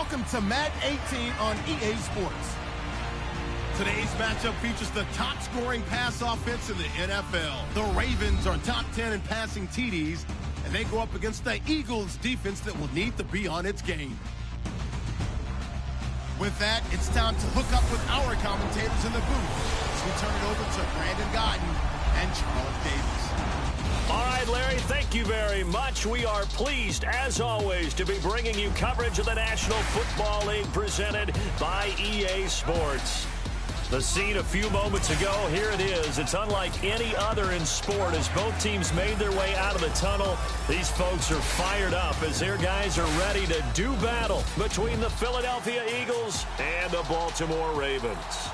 Welcome to Madden 18 on EA Sports. Today's matchup features the top-scoring pass offense in the NFL. The Ravens are top 10 in passing TDs, and they go up against the Eagles defense that will need to be on its game. With that, it's time to hook up with our commentators in the booth as we turn it over to Brandon Godden and Charles Davis. All right, Larry, thank you very much. We are pleased, as always, to be bringing you coverage of the National Football League presented by EA Sports. The scene a few moments ago, here it is. It's unlike any other in sport as both teams made their way out of the tunnel. These folks are fired up as their guys are ready to do battle between the Philadelphia Eagles and the Baltimore Ravens.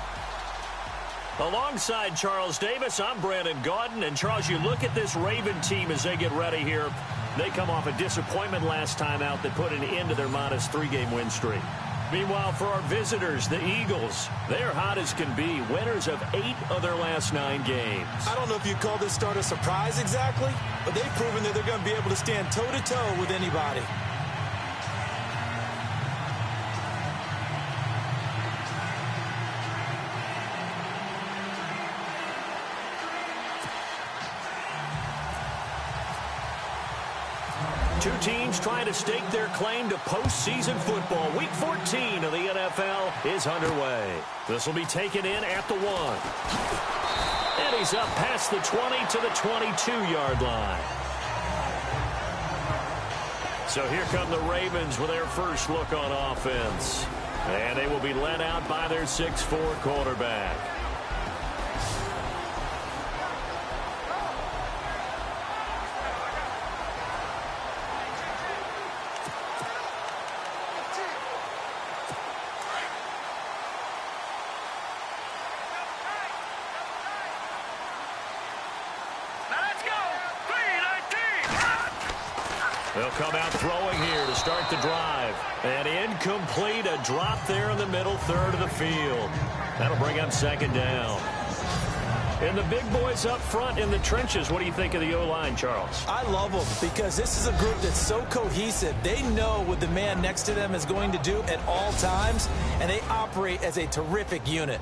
Alongside Charles Davis, I'm Brandon Godden. And, Charles, you look at this Raven team as they get ready here. They come off a disappointment last time out that put an end to their modest 3-game win streak. Meanwhile, for our visitors, the Eagles, they're hot as can be, winners of 8 of their last 9 games. I don't know if you call this start a surprise exactly, but they've proven that they're going to be able to stand toe-to-toe with anybody. Two teams trying to stake their claim to postseason football. Week 14 of the NFL is underway. This will be taken in at the 1. And he's up past the 20 to the 22-yard line. So here come the Ravens with their first look on offense. And they will be led out by their 6'4" quarterback. They'll come out throwing here to start the drive. And incomplete, a drop there in the middle third of the field. That'll bring up second down. And the big boys up front in the trenches. What do you think of the O-line, Charles? I love them because this is a group that's so cohesive. They know what the man next to them is going to do at all times, and they operate as a terrific unit.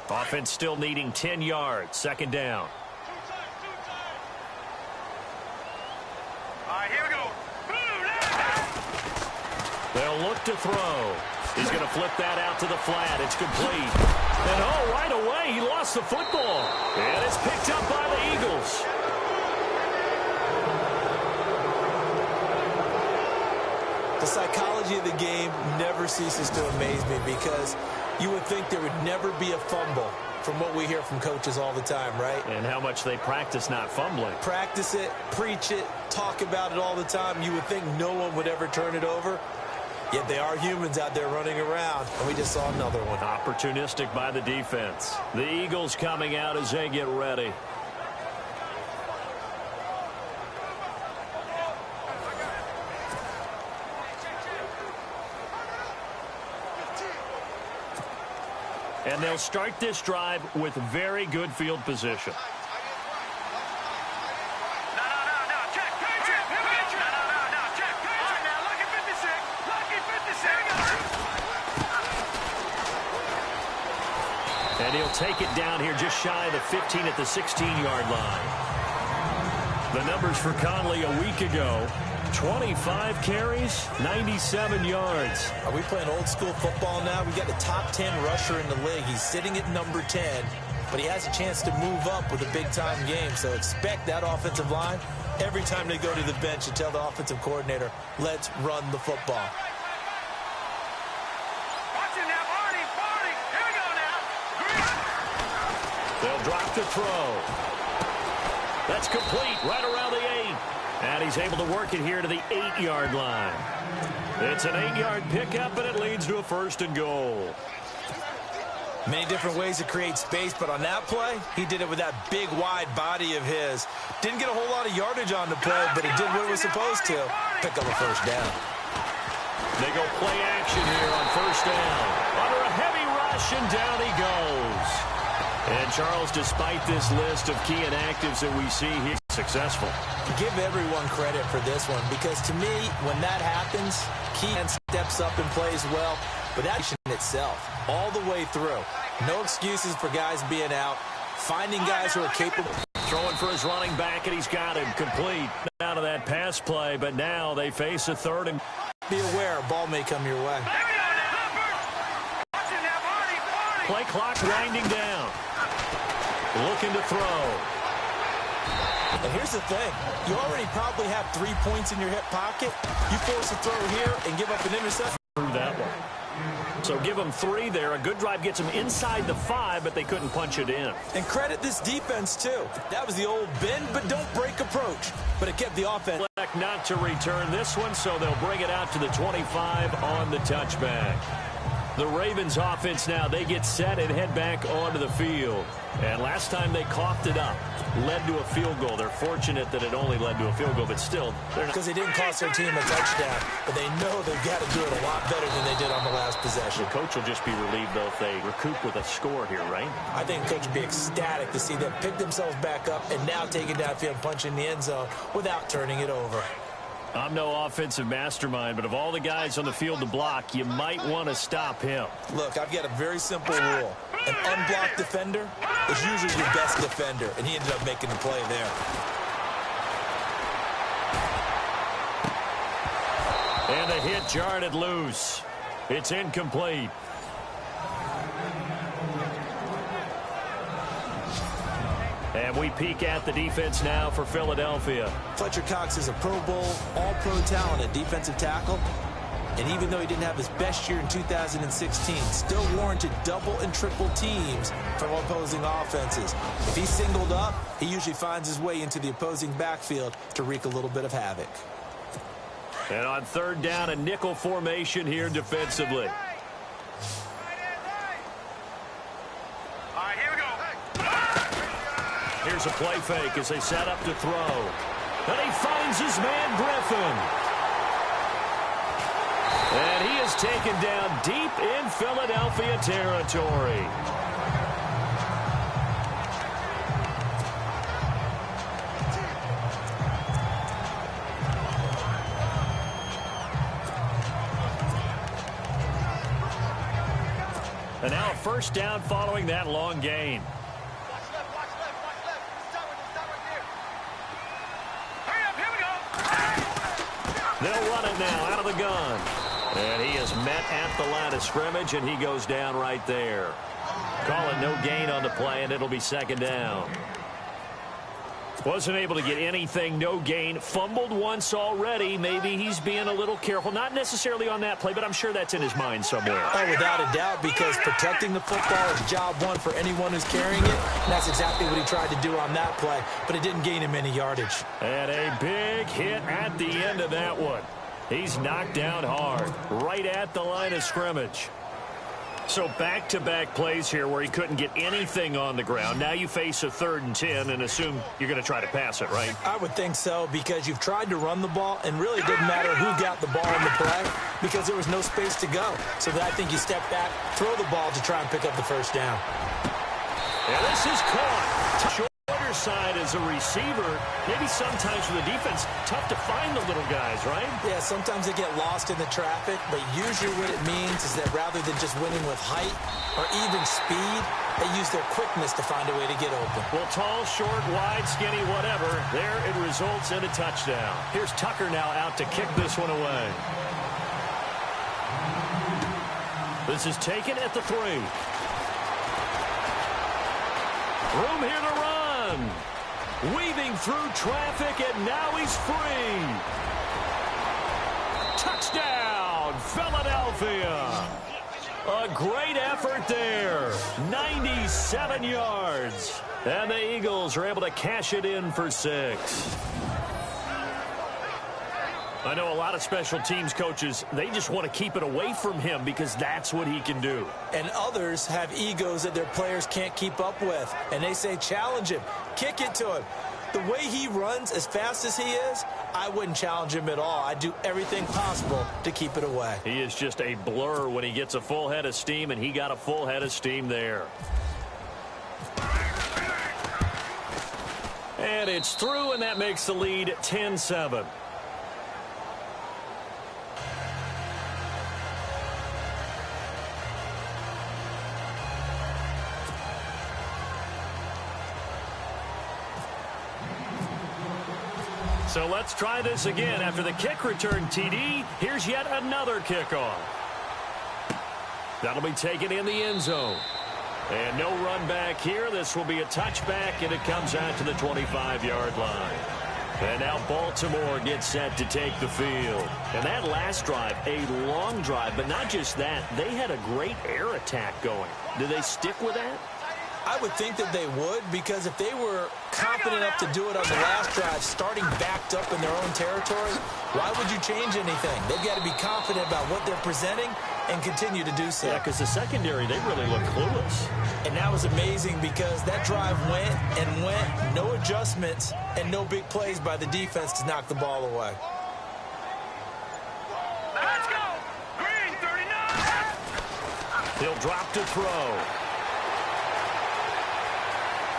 Offense still needing 10 yards. Second down. They'll look to throw. He's going to flip that out to the flat. It's complete. And, oh, right away, he lost the football. And it's picked up by the Eagles. The psychology of the game never ceases to amaze me because you would think there would never be a fumble from what we hear from coaches all the time, right? And how much they practice not fumbling. Practice it, preach it, talk about it all the time. You would think no one would ever turn it over. Yet they are humans out there running around, and we just saw another one. Opportunistic by the defense. The Eagles coming out as they get ready. And they'll start this drive with very good field position. And he'll take it down here just shy of the 15 at the 16-yard line. The numbers for Conley a week ago, 25 carries, 97 yards. Are we playing old school football now? We got the top 10 rusher in the league. He's sitting at number 10, but he has a chance to move up with a big-time game. So expect that offensive line every time they go to the bench and tell the offensive coordinator, let's run the football. They'll drop to throw. That's complete right around the 8. And he's able to work it here to the 8-yard line. It's an 8-yard pickup, and it leads to a 1st and goal. Many different ways to create space, but on that play, he did it with that big, wide body of his. Didn't get a whole lot of yardage on the play, but it did what it was supposed to. Pick up a 1st down. They go play action here on 1st down. Under a heavy rush, and down he goes. And, Charles, despite this list of key inactives that we see here, successful. Give everyone credit for this one, because to me, when that happens, Keaton steps up and plays well, but that's in itself all the way through. No excuses for guys being out, finding guys who are capable. Throwing for his running back, and he's got him complete. Out of that pass play, but now they face a third and... Be aware, a ball may come your way. Play clock winding down. Looking to throw. And here's the thing. You already probably have 3 points in your hip pocket. You force a throw here and give up an interception. Through that one. So give them 3 there. A good drive gets them inside the 5, but they couldn't punch it in. And credit this defense, too. That was the old bend but don't break approach. But it kept the offense. Not to return this one, so they'll bring it out to the 25 on the touchback. The Ravens offense now, they get set and head back onto the field. And last time they coughed it up, led to a field goal. They're fortunate that it only led to a field goal, but still. Because it didn't cost their team a touchdown, but they know they've got to do it a lot better than they did on the last possession. The coach will just be relieved, though, if they recoup with a score here, right? I think the coach would be ecstatic to see them pick themselves back up and now take it downfield and punch in the end zone without turning it over. I'm no offensive mastermind, but of all the guys on the field to block, you might want to stop him. Look, I've got a very simple rule. An unblocked defender is usually your best defender, and he ended up making the play there. And the hit jarred it loose. It's incomplete. And we peek at the defense now for Philadelphia. Fletcher Cox is a Pro Bowl, all-pro talent at defensive tackle. And even though he didn't have his best year in 2016, still warranted double and triple teams from opposing offenses. If he's singled up, he usually finds his way into the opposing backfield to wreak a little bit of havoc. And on third down, a nickel formation here defensively. Here's a play fake as they set up to throw. And he finds his man, Griffin. And he is taken down deep in Philadelphia territory. And now a first down following that long gain. They'll run it now out of the gun. And he is met at the line of scrimmage, and he goes down right there. Call it no gain on the play, and it'll be second down. Wasn't able to get anything, no gain. Fumbled once already. Maybe he's being a little careful. Not necessarily on that play, but I'm sure that's in his mind somewhere. Oh, without a doubt, because protecting the football is job one for anyone who's carrying it. And that's exactly what he tried to do on that play, but it didn't gain him any yardage. And a big hit at the end of that one. He's knocked down hard, right at the line of scrimmage. So back-to-back plays here where he couldn't get anything on the ground. Now you face a 3rd and 10 and assume you're going to try to pass it, right? I would think so, because you've tried to run the ball, and really it didn't matter who got the ball in the play because there was no space to go. So I think you step back, throw the ball to try and pick up the first down. And this is caught. Shorter side as a receiver. Maybe sometimes for the defense, tough to find the little guys, right? Yeah, sometimes they get lost in the traffic, but usually what it means is that rather than just winning with height or even speed, they use their quickness to find a way to get open. Well, tall, short, wide, skinny, whatever, there it results in a touchdown. Here's Tucker now out to kick this one away. This is taken at the 3. Room here to run. Weaving through traffic, and now he's free. Touchdown, Philadelphia. A great effort there. 97 yards. And the Eagles are able to cash it in for 6. I know a lot of special teams coaches, they just want to keep it away from him because that's what he can do. And others have egos that their players can't keep up with. And they say, challenge him, kick it to him. The way he runs as fast as he is, I wouldn't challenge him at all. I'd do everything possible to keep it away. He is just a blur when he gets a full head of steam, and he got a full head of steam there. And it's through, and that makes the lead 10-7. So let's try this again. After the kick return TD, here's yet another kickoff. That'll be taken in the end zone. And no run back here. This will be a touchback, and it comes out to the 25-yard line. And now Baltimore gets set to take the field. And that last drive, a long drive, but not just that. They had a great air attack going. Do they stick with that? I would think that they would, because if they were confident enough to do it on the last drive, starting backed up in their own territory, why would you change anything? They've got to be confident about what they're presenting and continue to do so. Yeah, because the secondary, they really look clueless. And that was amazing because that drive went and went, no adjustments, and no big plays by the defense to knock the ball away. Let's go! Green 39! He'll drop to throw.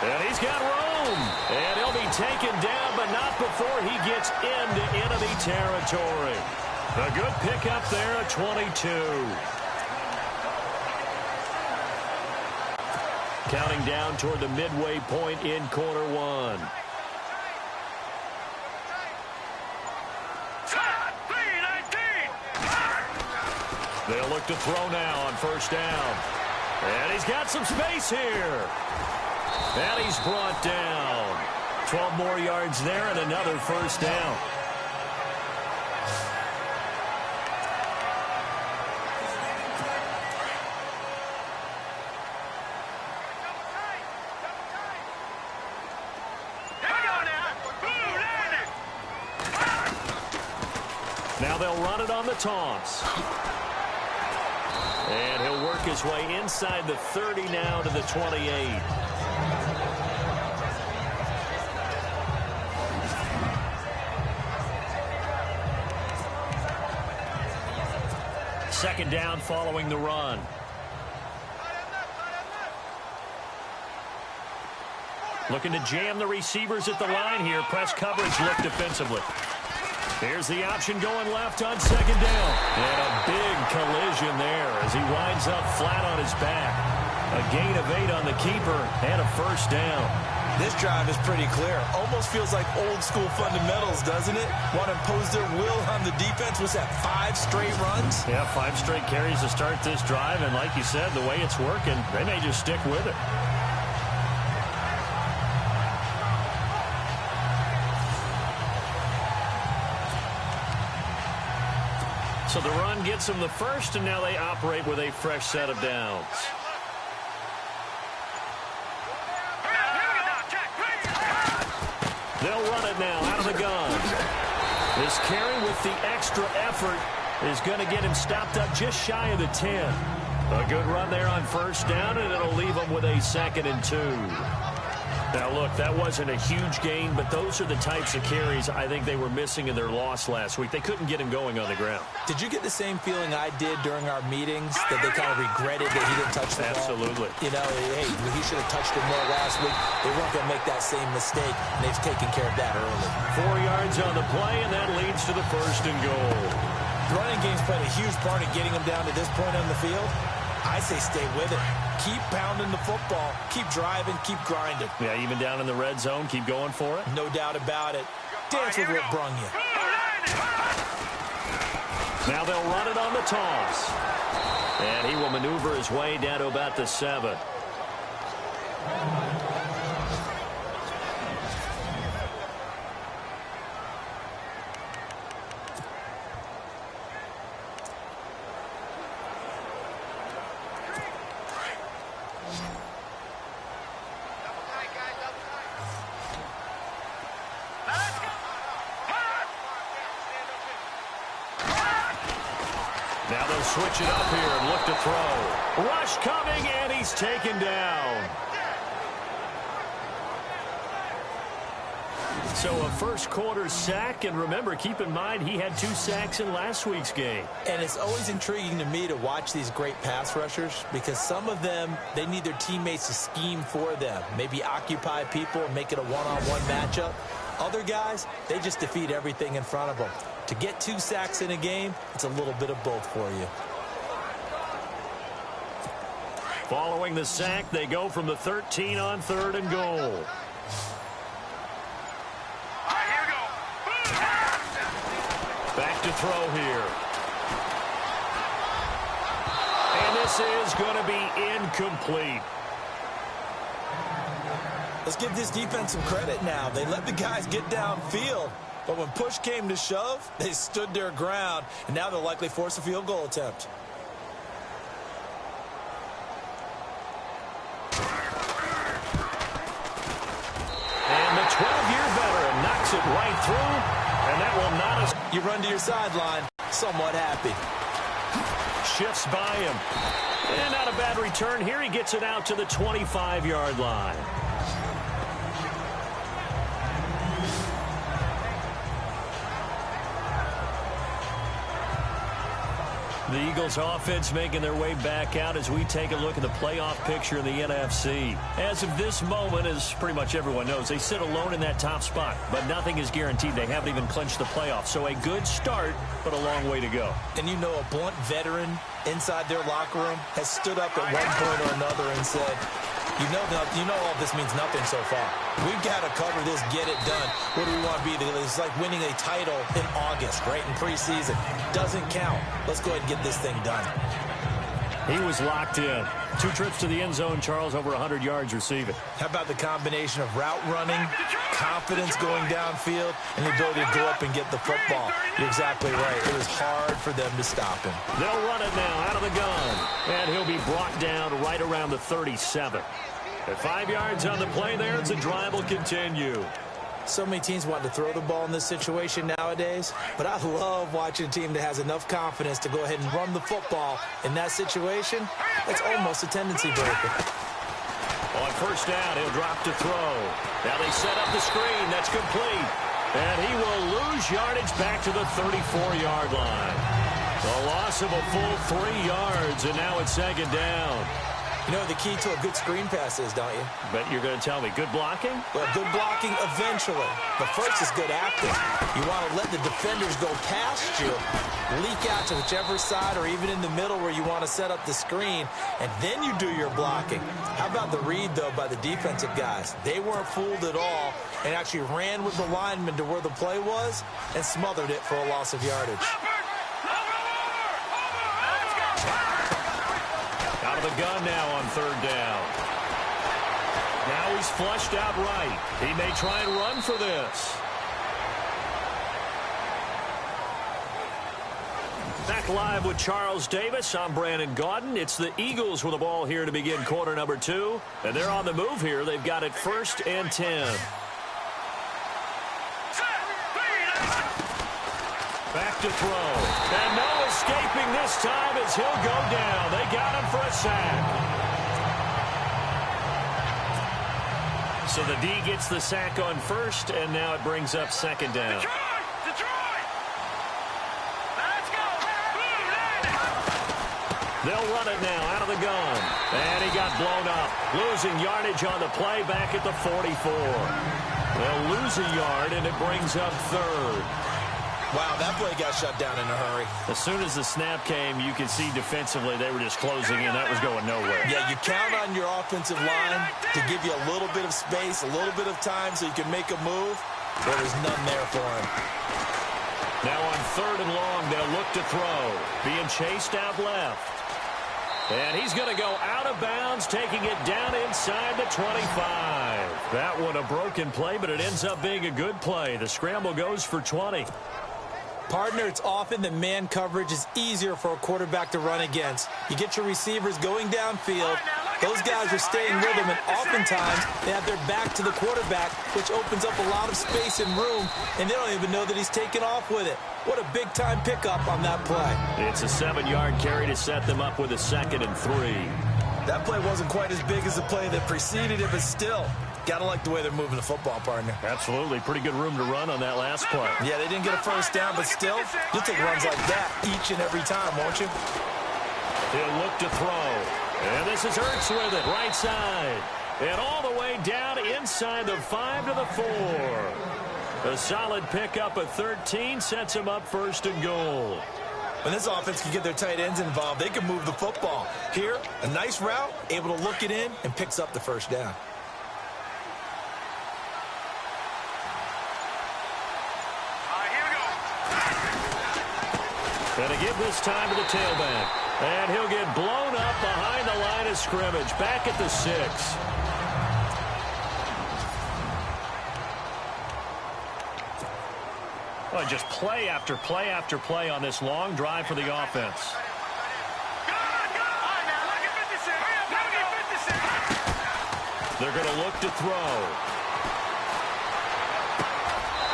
And he's got room. And he'll be taken down, but not before he gets into enemy territory. A good pickup there at 22. Counting down toward the midway point in quarter one. They'll look to throw now on first down. And he's got some space here. And he's brought down. 12 more yards there and another first down. Now they'll run it on the toss. And he'll work his way inside the 30 now to the 28. Second down following the run. Looking to jam the receivers at the line here. Press coverage look defensively. Here's the option going left on second down. And a big collision there as he winds up flat on his back. A gain of 8 on the keeper and a first down. This drive is pretty clear. Almost feels like old school fundamentals, doesn't it? Want to impose their will on the defense. Was that 5 straight runs? Yeah, 5 straight carries to start this drive. And like you said, the way it's working, they may just stick with it. So the run gets them the first, and now they operate with a fresh set of downs. They'll run it now out of the gun. This carry with the extra effort is going to get him stopped up just shy of the 10. A good run there on first down, and it'll leave him with a 2nd and 2. Now, look, that wasn't a huge gain, but those are the types of carries I think they were missing in their loss last week. They couldn't get him going on the ground. Did you get the same feeling I did during our meetings, that they kind of regretted that he didn't touch the ball? Absolutely. You know, hey, he should have touched it more last week. They weren't going to make that same mistake, and they've taken care of that early. 4 yards on the play, and that leads to the 1st and goal. The running game's played a huge part in getting them down to this point on the field. I say stay with it. Keep pounding the football. Keep driving. Keep grinding. Yeah, even down in the red zone, keep going for it. No doubt about it. Dance with what brung you. Now they'll run it on the toss. And he will maneuver his way down to about the 7. Now they'll switch it up here and look to throw. Rush coming, and he's taken down. So a first-quarter sack, and remember, keep in mind, he had 2 sacks in last week's game. And it's always intriguing to me to watch these great pass rushers because some of them, they need their teammates to scheme for them, maybe occupy people and make it a one-on-one matchup. Other guys, they just defeat everything in front of them. To get 2 sacks in a game, it's a little bit of both for you. Following the sack, they go from the 13 on 3rd and goal. Back to throw here. And this is going to be incomplete. Let's give this defense some credit now. They let the guys get downfield, but when push came to shove, they stood their ground, and now they'll likely force a field goal attempt. And the 12-year veteran knocks it right through. And that will not... You run to your sideline, somewhat happy. Shifts by him. And not a bad return here. He gets it out to the 25-yard line. The Eagles offense making their way back out as we take a look at the playoff picture in the NFC. As of this moment, as pretty much everyone knows, they sit alone in that top spot, but nothing is guaranteed. They haven't even clinched the playoffs, so a good start, but a long way to go. And you know, a blunt veteran inside their locker room has stood up at one point or another and said, you know all this means nothing so far. We've got to cover this, get it done. What do we want to be? It's like winning a title in August, right, in preseason. Doesn't count. Let's go ahead and get this thing done. He was locked in. 2 trips to the end zone, Charles, over 100 yards receiving. How about the combination of route running, confidence going downfield, and the ability to go up and get the football? You're exactly right. It was hard for them to stop him. They'll run it now out of the gun. And he'll be brought down right around the 37. At 5 yards on the play there, the drive will continue. So many teams want to throw the ball in this situation nowadays, but I love watching a team that has enough confidence to go ahead and run the football. In that situation, it's almost a tendency breaker. On first down, he'll drop to throw. Now they set up the screen. That's complete. And he will lose yardage back to the 34-yard line. The loss of a full 3 yards, and now it's 2nd down. You know the key to a good screen pass is, don't you? But you're going to tell me, good blocking? Well, good blocking eventually. But first is good acting. You want to let the defenders go past you, leak out to whichever side or even in the middle where you want to set up the screen, and then you do your blocking. How about the read, though, by the defensive guys? They weren't fooled at all and actually ran with the lineman to where the play was and smothered it for a loss of yardage. Out of the gun now on 3rd down. Now he's flushed out right. He may try and run for this. Back live with Charles Davis. I'm Brandon Gaudin. It's the Eagles with the ball here to begin quarter number 2. And they're on the move here. They've got it 1st and 10. Back to throw. And no escaping this time as he'll go down. They got him for a sack. So the D gets the sack on 1st, and now it brings up 2nd down. Detroit! Let's go! They'll run it now out of the gun. And he got blown up. Losing yardage on the play back at the 44. They'll lose a yard, and it brings up 3rd. Wow, that play got shut down in a hurry. As soon as the snap came, you could see defensively they were just closing in. That was going nowhere. Yeah, you count on your offensive line to give you a little bit of space, a little bit of time so you can make a move. Well, there's none there for him. Now on 3rd and long, they'll look to throw. Being chased out left. And he's going to go out of bounds, taking it down inside the 25. That one a broken play, but it ends up being a good play. The scramble goes for 20. Partner, it's often that man coverage is easier for a quarterback to run against. You get your receivers going downfield. Those guys are staying with them, and oftentimes they have their back to the quarterback, which opens up a lot of space and room, and they don't even know that he's taken off with it. What a big-time pickup on that play. It's a 7-yard carry to set them up with a 2nd and 3. That play wasn't quite as big as the play that preceded it, but still, Gotta like the way they're moving the football, partner. Absolutely. Pretty good room to run on that last play. Yeah, they didn't get a first down, but still, you'll take runs like that each and every time, won't you? He'll look to throw. And this is Ertz with it, right side. And all the way down inside the 5 to the 4. A solid pickup at 13 sets him up first and goal. When this offense can get their tight ends involved, they can move the football. Here, a nice route, able to look it in, and picks up the first down. Going to give this time to the tailback. And he'll get blown up behind the line of scrimmage. Back at the 6. Well, just play after play after play on this long drive for the offense. They're going to look to throw.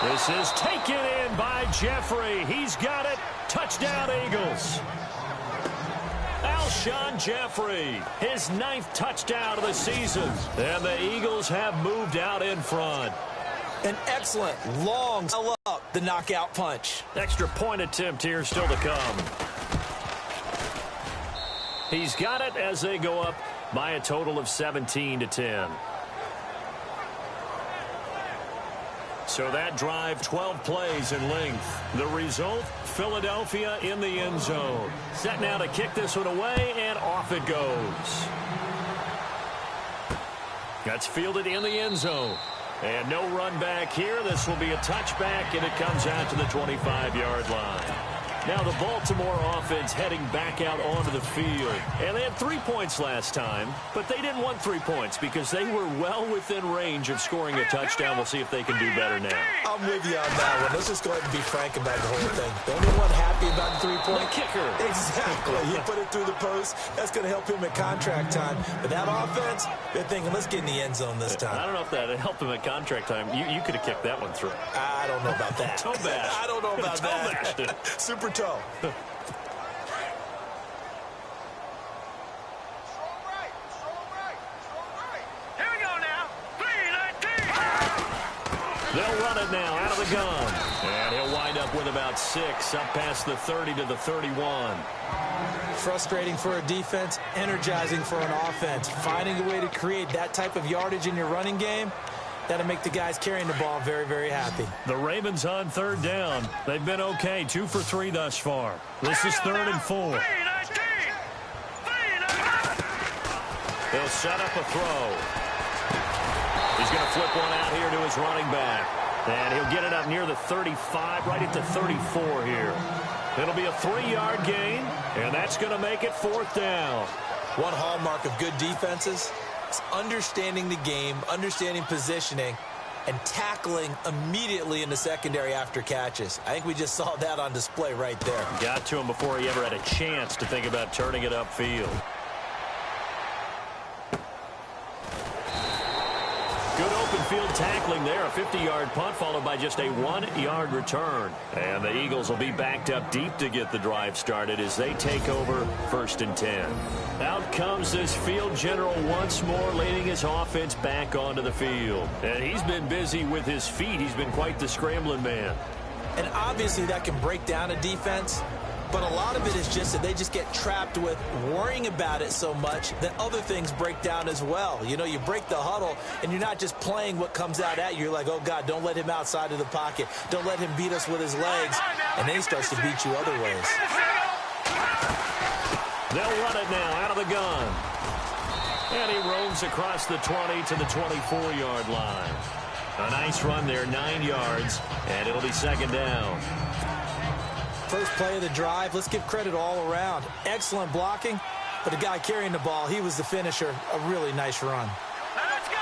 This is taken in by Jeffrey. He's got it. Touchdown, Eagles. Alshon Jeffrey, his 9th touchdown of the season. And the Eagles have moved out in front. An excellent, long, up the knockout punch. Extra point attempt here still to come. He's got it as they go up by a total of 17-10. So that drive, 12 plays in length. The result, Philadelphia in the end zone. Set now to kick this one away, and off it goes. That's fielded in the end zone. And no run back here. This will be a touchback, and it comes out to the 25-yard line. Now the Baltimore offense heading back out onto the field. And they had 3 points last time, but they didn't want 3 points because they were well within range of scoring a touchdown. We'll see if they can do better now. I'm with you on that one. Let's just go ahead and be frank about the whole thing. The only one happy about the 3-point? The kicker. Exactly. He put it through the post. That's going to help him at contract time. But that offense, they're thinking, let's get in the end zone this time. I don't know if that helped him at contract time. You could have kicked that one through. I don't know about that. Toe bash. I don't know about Toe bashed that. it. Super toe. They'll run it now out of the gun. And he'll wind up with about 6, up past the 30 to the 31. Frustrating for a defense, energizing for an offense. Finding a way to create that type of yardage in your running game, that'll make the guys carrying the ball very, very happy. The Ravens on 3rd down. They've been okay, 2 for 3 thus far. This is 3rd and 4. They'll set up a throw. He's going to flip one out here to his running back. And he'll get it up near the 35, right at the 34 here. It'll be a 3-yard gain, and that's going to make it 4th down. One hallmark of good defenses is understanding the game, understanding positioning, and tackling immediately in the secondary after catches. I think we just saw that on display right there. Got to him before he ever had a chance to think about turning it upfield. Good open field tackling there. A 50-yard punt followed by just a 1-yard return. And the Eagles will be backed up deep to get the drive started as they take over 1st and 10. Out comes this field general once more, leading his offense back onto the field. And he's been busy with his feet. He's been quite the scrambling man. And obviously that can break down a defense. But a lot of it is just that they just get trapped with worrying about it so much that other things break down as well. You know, you break the huddle, and you're not just playing what comes out at you. You're like, oh, God, don't let him outside of the pocket. Don't let him beat us with his legs. And then he starts to beat you other ways. They'll run it now out of the gun. And he roams across the 20 to the 24-yard line. A nice run there, 9 yards, and it'll be 2nd down. First play of the drive, let's give credit all around. Excellent blocking, but the guy carrying the ball, he was the finisher. A really nice run. Let's go!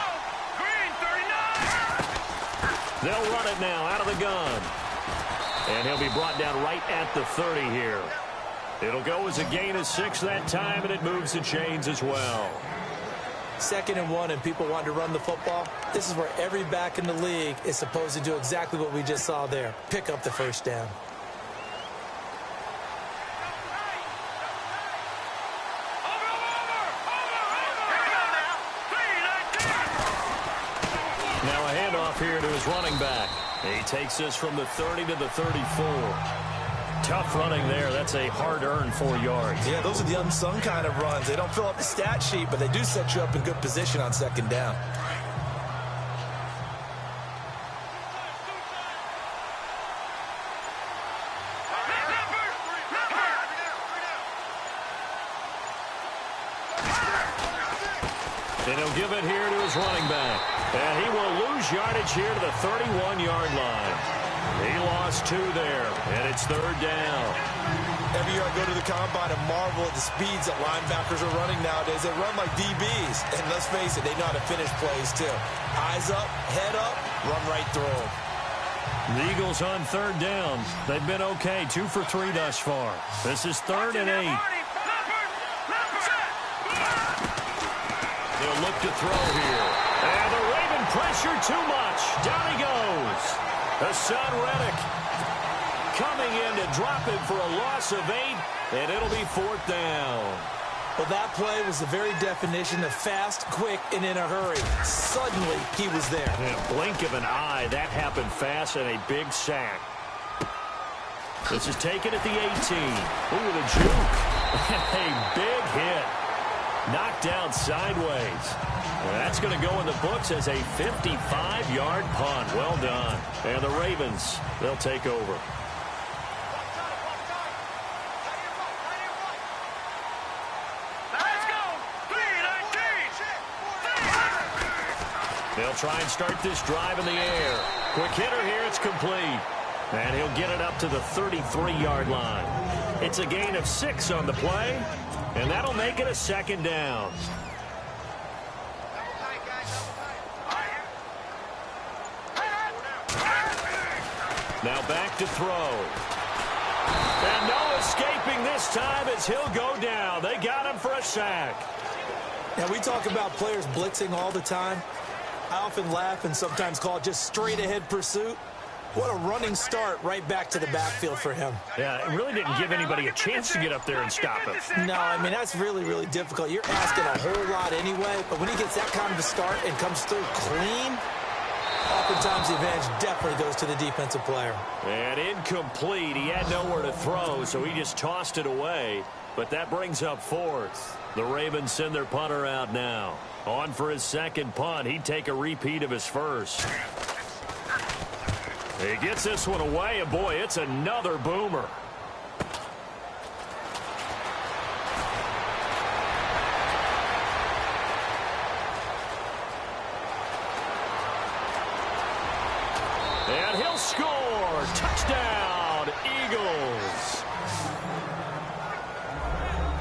Green, 39! They'll run it now out of the gun. And he'll be brought down right at the 30 here. It'll go as a gain of 6 that time, and it moves the chains as well. 2nd and 1, and people want to run the football. This is where every back in the league is supposed to do exactly what we just saw there. Pick up the first down. Eagles running back. He takes this from the 30 to the 34. Tough running there. That's a hard-earned 4 yards. Yeah, those are the unsung kind of runs. They don't fill up the stat sheet, but they do set you up in good position on second down. And he'll give it here to his running back. And he will lose yardage here to the 31-yard line. He lost 2 there, and it's third down. Every year I go to the combine and marvel at the speeds that linebackers are running nowadays. They run like DBs. And let's face it, they know how to finish plays too. Eyes up, head up, run right through them. The Eagles on third down. They've been okay, 2 for 3 thus far. This is 3rd and 8. They'll look to throw here. And the Raven pressure too much. Down he goes. Hassan Reddick coming in to drop him for a loss of 8, and it'll be 4th down. Well, that play was the very definition of fast, quick, and in a hurry. Suddenly, he was there. In a blink of an eye, that happened fast and a big sack. This is taken at the 18. Ooh, the juke. A big hit. Knocked down sideways. That's going to go in the books as a 55-yard punt. Well done. And the Ravens, they'll take over. Let's go. 3-19. They'll try and start this drive in the air. Quick hitter here. It's complete. And he'll get it up to the 33-yard line. It's a gain of 6 on the play. And that'll make it a 2nd down. Now back to throw. And no escaping this time as he'll go down. They got him for a sack. Now, we talk about players blitzing all the time. I often laugh and sometimes call it just straight-ahead pursuit. What a running start right back to the backfield for him. Yeah, it really didn't give anybody a chance to get up there and stop him. No, I mean, that's really, really difficult. You're asking a whole lot anyway, but when he gets that kind of a start and comes through clean, oftentimes the advantage definitely goes to the defensive player. And incomplete. He had nowhere to throw, so he just tossed it away. But that brings up 4th. The Ravens send their punter out now. On for his 2nd punt. He'd take a repeat of his 1st. He gets this one away, and boy, it's another boomer. And he'll score. Touchdown, Eagles.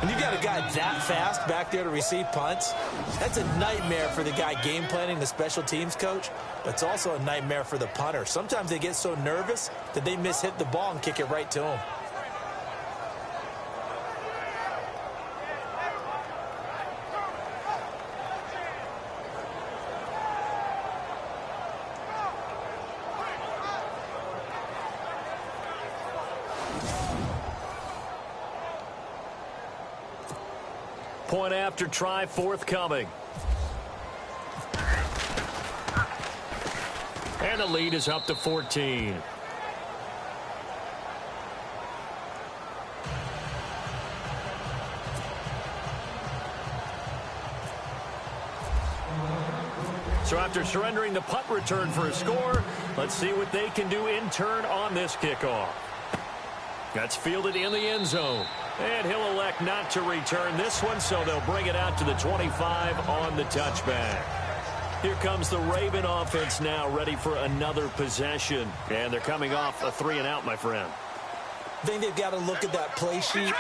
When you got a guy that fast back there to receive punts, that's a nightmare for the guy game planning, the special teams coach, but it's also a nightmare for the punter. Sometimes they get so nervous that they hit the ball and kick it right to him. Point after try forthcoming. And the lead is up to 14. So after surrendering the punt return for a score, let's see what they can do in turn on this kickoff. That's fielded in the end zone. And he'll elect not to return this one, so they'll bring it out to the 25 on the touchback. Here comes the Raven offense now, ready for another possession. And they're coming off a 3-and-out, my friend. I think they've got to look at that play sheet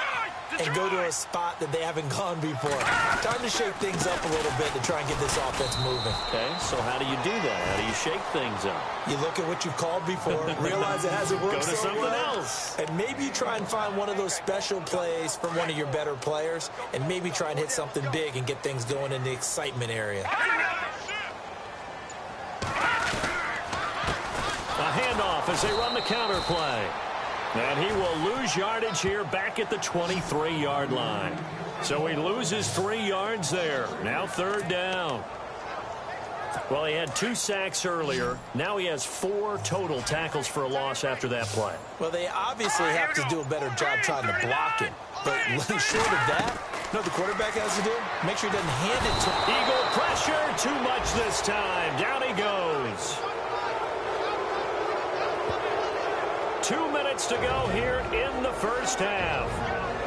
and go to a spot that they haven't gone before. Time to shake things up a little bit to try and get this offense moving. Okay, so how do you do that? How do you shake things up? You look at what you've called before, realize it hasn't worked Go to so something well, else. and maybe you try and find one of those special plays from one of your better players, and maybe try and hit something big and get things going in the excitement area. A handoff as they run the counter play. And he will lose yardage here back at the 23-yard line. So he loses 3 yards there. Now 3rd down. Well, he had 2 sacks earlier. Now he has 4 total tackles for a loss after that play. Well, they obviously have to do a better job trying to block him. But short of that, you know what the quarterback has to do? Make sure he doesn't hand it to him. Eagle pressure, too much this time. Down he goes. 2 minutes to go here in the first half.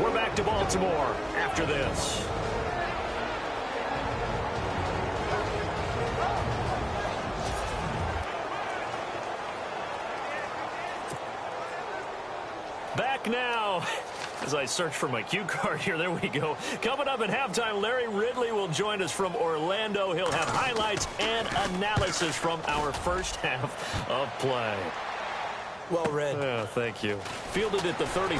We're back to Baltimore after this. Back now. As I search for my cue card here, there we go. Coming up at halftime, Larry Ridley will join us from Orlando. He'll have highlights and analysis from our first half of play. Well read. Yeah, thank you. Fielded at the 33.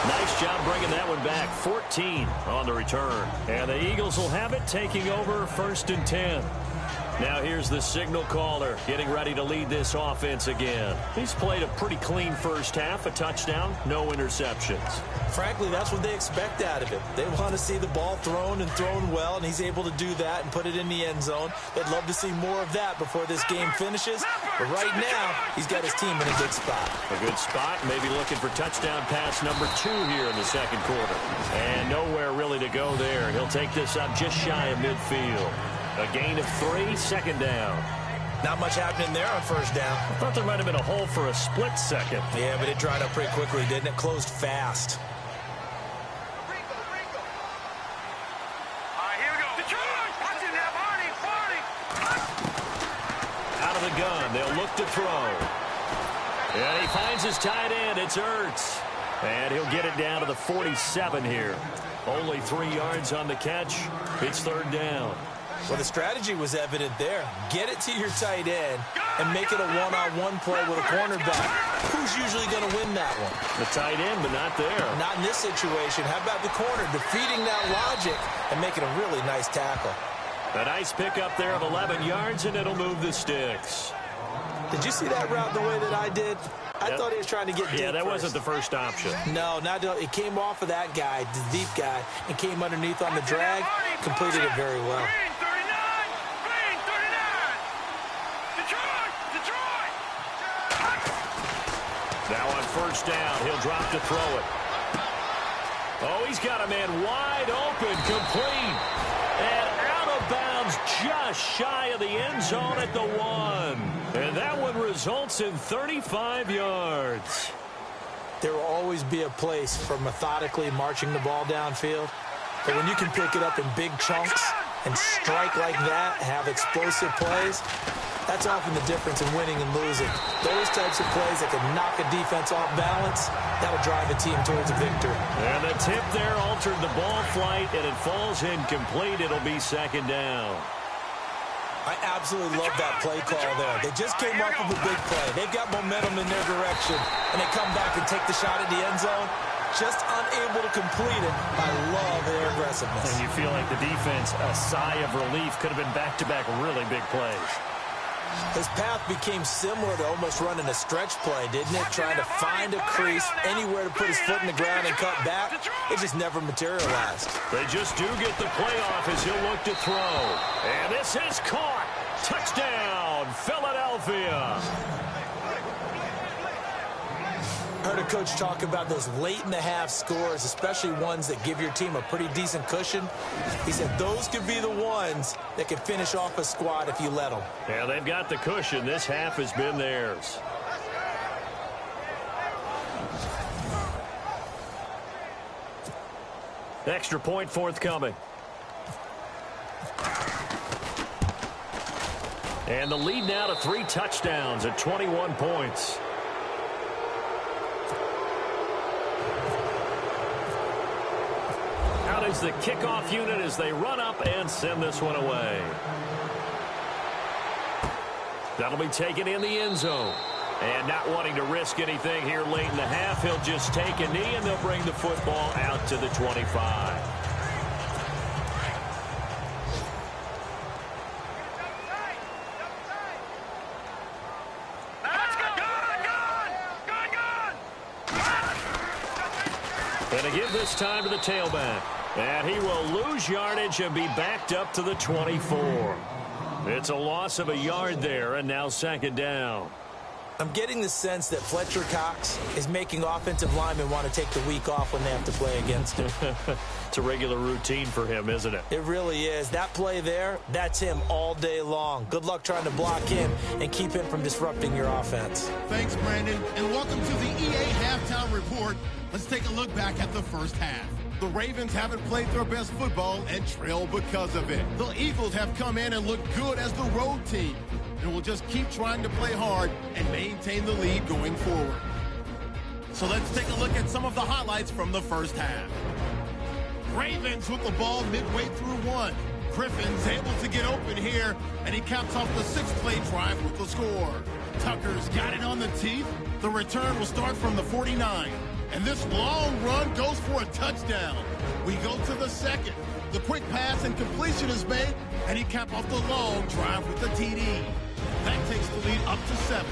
Nice job bringing that one back. 14 on the return. And the Eagles will have it, taking over 1st and 10. Now here's the signal caller getting ready to lead this offense again. He's played a pretty clean first half, a touchdown, no interceptions. Frankly, that's what they expect out of him. They want to see the ball thrown and thrown well, and he's able to do that and put it in the end zone. They'd love to see more of that before this game finishes. But right now, he's got his team in a good spot. A good spot, maybe looking for touchdown pass number 2 here in the second quarter. And nowhere really to go there. He'll take this up just shy of midfield. A gain of 3, second down. Not much happening there on first down. I thought there might have been a hole for a split second. Yeah, but it dried up pretty quickly, didn't it? Closed fast. Out of the gun, they'll look to throw. And he finds his tight end. It's Ertz. And he'll get it down to the 47 here. Only 3 yards on the catch. It's 3rd down. Well, the strategy was evident there. Get it to your tight end and make it a one-on-one play with a cornerback. Who's usually going to win that one? The tight end, but not there. Not in this situation. How about the corner defeating that logic and making a really nice tackle? A nice pickup there of 11 yards, and it'll move the sticks. Did you see that route the way that I did? I thought he was trying to get deep. Yeah, that first. wasn't the first option. No, it came off of that guy, the deep guy, and came underneath on the drag. Completed it very well. Now on first down, he'll drop to throw it. Oh, he's got a man wide open, complete. And out of bounds just shy of the end zone at the 1. And that one results in 35 yards. There will always be a place for methodically marching the ball downfield. But when you can pick it up in big chunks and strike like that, have explosive plays, that's often the difference in winning and losing. Those types of plays that can knock a defense off balance, that'll drive a team towards a victory. And the tip there altered the ball flight, and it falls incomplete. It'll be 2nd down. I absolutely love that play call there. They just came up with a big play. They've got momentum in their direction, and they come back and take the shot at the end zone. Just unable to complete it. I love their aggressiveness. And you feel like the defense, a sigh of relief, could have been back-to-back really big plays. His path became similar to almost running a stretch play, didn't it? Trying to find a crease, anywhere to put his foot in the ground and cut back. It just never materialized. They just do get the play off as he'll look to throw. And this is caught. Touchdown, Philadelphia. Heard a coach talk about those late-in-the-half scores, especially ones that give your team a pretty decent cushion. He said those could be the ones that can finish off a squad if you let them. Yeah, they've got the cushion. This half has been theirs. Extra point forthcoming. And the lead now to 3 touchdowns at 21 points. Out is the kickoff unit as they run up and send this one away. That'll be taken in the end zone. And not wanting to risk anything here late in the half, he'll just take a knee and they'll bring the football out to the 25. And to give this time to the tailback. And he will lose yardage and be backed up to the 24. It's a loss of a yard there, and now second down. I'm getting the sense that Fletcher Cox is making offensive linemen want to take the week off when they have to play against him. It's a regular routine for him, isn't it? It really is. That play there, that's him all day long. Good luck trying to block him and keep him from disrupting your offense. Thanks, Brandon, and welcome to the EA Halftime Report. Let's take a look back at the first half. The Ravens haven't played their best football and trail because of it. The Eagles have come in and looked good as the road team, and will just keep trying to play hard and maintain the lead going forward. So let's take a look at some of the highlights from the first half. Ravens with the ball midway through one. Griffin's able to get open here, and he caps off the 6-play drive with the score. Tucker's got it on the teeth. The return will start from the 49. And this long run goes for a touchdown. We go to the second. The quick pass and completion is made, and he capped off the long drive with the TD. That takes the lead up to 7.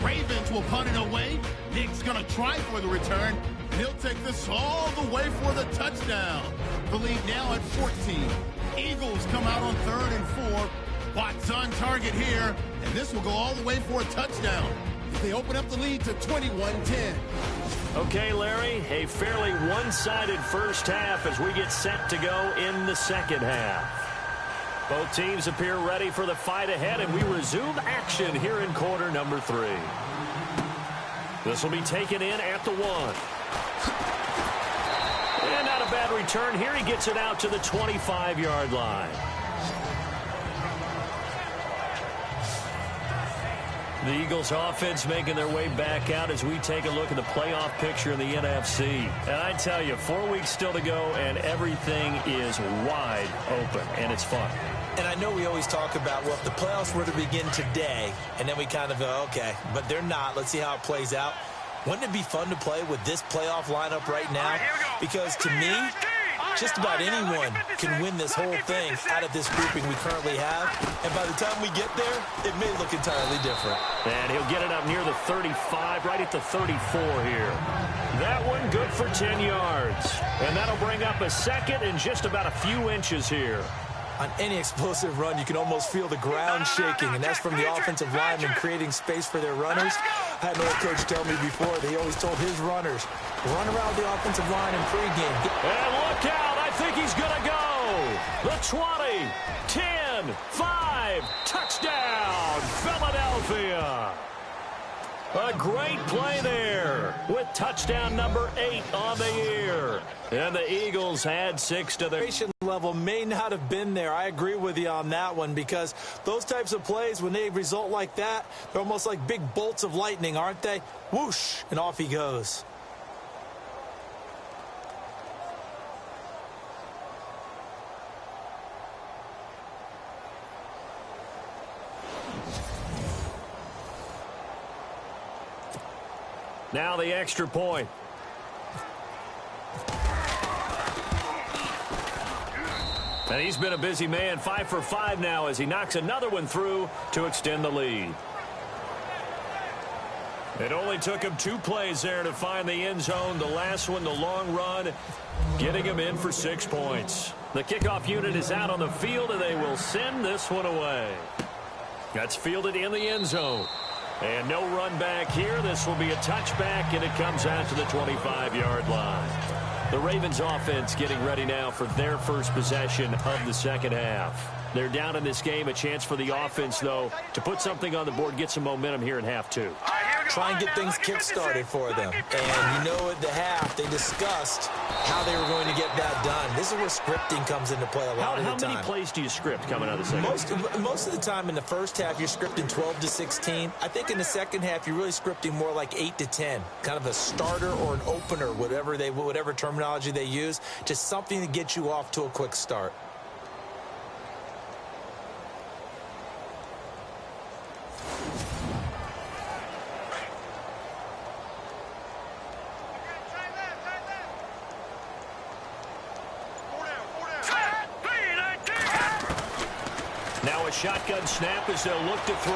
Ravens will punt it away. Nick's going to try for the return, and he'll take this all the way for the touchdown. The lead now at 14. Eagles come out on 3rd and 4. Watt's on target here, and this will go all the way for a touchdown. They open up the lead to 21-10. Okay, Larry, a fairly one-sided first half as we get set to go in the second half. Both teams appear ready for the fight ahead, and we resume action here in quarter number 3. This will be taken in at the 1. And not a bad return here. He gets it out to the 25-yard line. The Eagles offense making their way back out as we take a look at the playoff picture in the NFC. And I tell you, 4 weeks still to go, and everything is wide open, and it's fun. And I know we always talk about, well, if the playoffs were to begin today, and then we kind of go, okay, but they're not. Let's see how it plays out. Wouldn't it be fun to play with this playoff lineup right now? Because to me, just about anyone can win this whole thing out of this grouping we currently have. And by the time we get there, it may look entirely different. And he'll get it up near the 35, right at the 34 here. That one good for 10 yards. And that'll bring up a second and just about a few inches here. On any explosive run, you can almost feel the ground shaking, and that's from the offensive linemen creating space for their runners. I had an old coach tell me before, they always told his runners, run around the offensive line in pregame. And look out, I think he's going to go. The 20, 10, 5, touchdown, Philadelphia. A great play there with touchdown number 8 on the year. And the Eagles had 6 to their level may not have been there. I agree with you on that one, because those types of plays, when they result like that, they're almost like big bolts of lightning, aren't they? Whoosh, and off he goes. Now the extra point. And he's been a busy man, 5 for 5 now as he knocks another one through to extend the lead. It only took him 2 plays there to find the end zone. The last one, the long run, getting him in for 6 points. The kickoff unit is out on the field, and they will send this one away. That's fielded in the end zone. And no run back here. This will be a touchback, and it comes out to the 25-yard line. The Ravens offense getting ready now for their first possession of the second half. They're down in this game. A chance for the offense, though, to put something on the board, get some momentum here in half 2. Try and get things kick-started for them. And you know, at the half, they discussed how they were going to get that done. This is where scripting comes into play a lot of the time. How many plays do you script coming out of the second? Most of the time in the first half, you're scripting 12 to 16. I think in the second half, you're really scripting more like 8 to 10. Kind of a starter or an opener, whatever terminology they use. Just something to get you off to a quick start. Now a shotgun snap as they'll look to throw.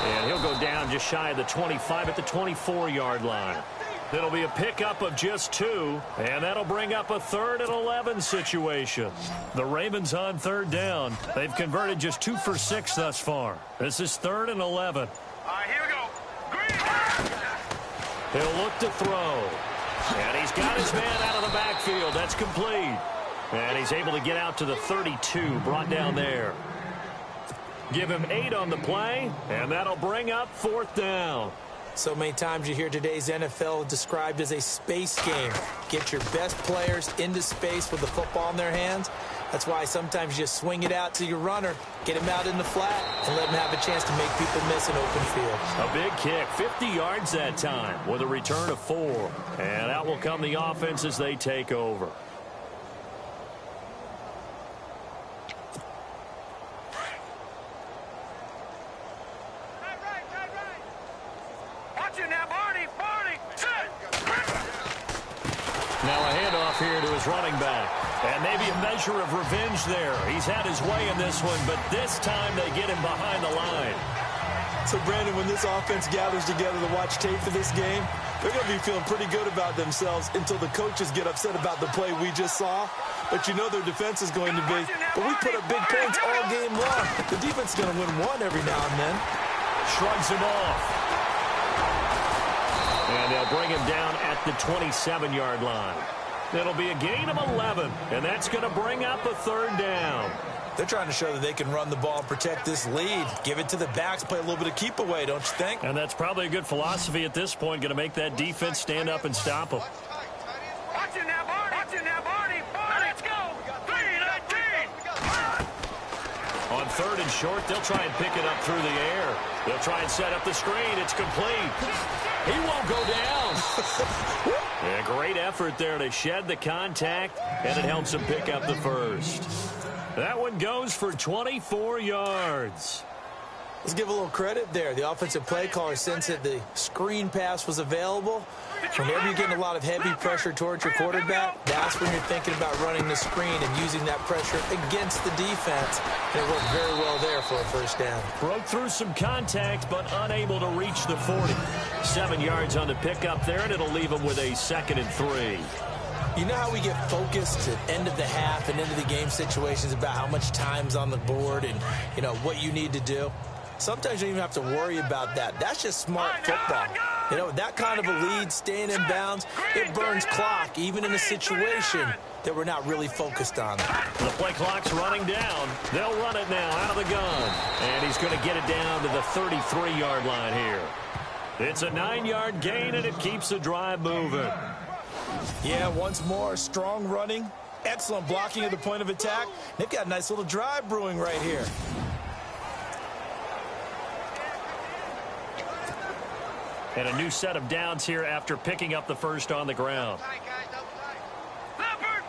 And he'll go down just shy of the 25 at the 24-yard line. It'll be a pickup of just 2, and that'll bring up a 3rd and 11 situation. The Ravens on 3rd down. They've converted just 2 for 6 thus far. This is 3rd and 11. All right, here we go. Green. He'll look to throw. And he's got his man out of the backfield. That's complete. And he's able to get out to the 32, brought down there. Give him 8 on the play, and that'll bring up 4th down. So many times you hear today's NFL described as a space game. Get your best players into space with the football in their hands. That's why sometimes you just swing it out to your runner, get him out in the flat, and let him have a chance to make people miss an open field. A big kick, 50 yards that time with a return of 4. And out will come the offense as they take over. Now a handoff here to his running back. And maybe a measure of revenge there. He's had his way in this one, but this time they get him behind the line. So, Brandon, when this offense gathers together to watch tape for this game, they're going to be feeling pretty good about themselves until the coaches get upset about the play we just saw. But you know their defense is going to be, but we put up big points all game long. The defense is going to win one every now and then. Shrugs him off. And they'll bring him down at the 27-yard line. It'll be a gain of 11, and that's going to bring up a 3rd down. They're trying to show that they can run the ball and protect this lead. Give it to the backs, play a little bit of keep away, don't you think? And that's probably a good philosophy at this point, going to make that defense stand up and stop them. Watch it now, Barney. Watch it now, Barney. Let's go. 3-19. On 3rd and short, they'll try and pick it up through the air. They'll try and set up the screen. It's complete. He won't go down. Yeah, great effort there to shed the contact, and it helps him pick up the 1st. That one goes for 24 yards. Let's give a little credit there. The offensive play caller sensed that the screen pass was available. Whenever you're getting a lot of heavy pressure towards your quarterback, that's when you're thinking about running the screen and using that pressure against the defense. And it worked very well there for a 1st down. Broke through some contact, but unable to reach the 40. 7 yards on the pickup there, and it'll leave him with a 2nd and 3. You know how we get focused at end of the half and into the game situations about how much time's on the board and, you know, what you need to do? Sometimes you don't even have to worry about that. That's just smart football. You know, that kind of a lead, staying in bounds, it burns clock, even in a situation that we're not really focused on. The play clock's running down. They'll run it now out of the gun. And he's going to get it down to the 33-yard line here. It's a 9-yard gain, and it keeps the drive moving. Yeah, once more, strong running, excellent blocking at the point of attack. They've got a nice little drive brewing right here. And a new set of downs here after picking up the 1st on the ground. Leopard.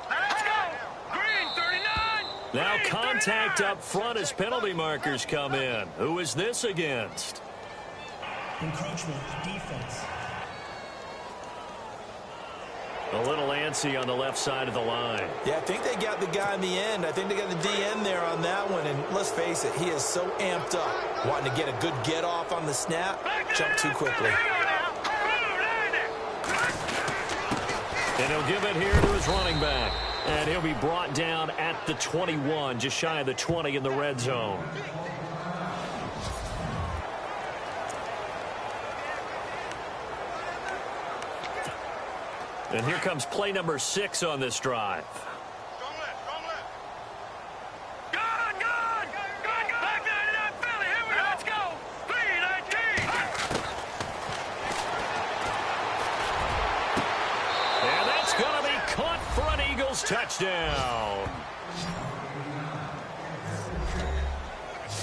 Let's go. Green, 39. Now contact up front as penalty markers come in. Who is this against? Encroachment defense. A little antsy on the left side of the line. Yeah, I think they got the guy in the end. I think they got the DN there on that one. And let's face it, he is so amped up, wanting to get a good get off on the snap, jump too quickly. And he'll give it here to his running back. And he'll be brought down at the 21, just shy of the 20 in the red zone. And here comes play number 6 on this drive. And that's going to be caught for an Eagles touchdown.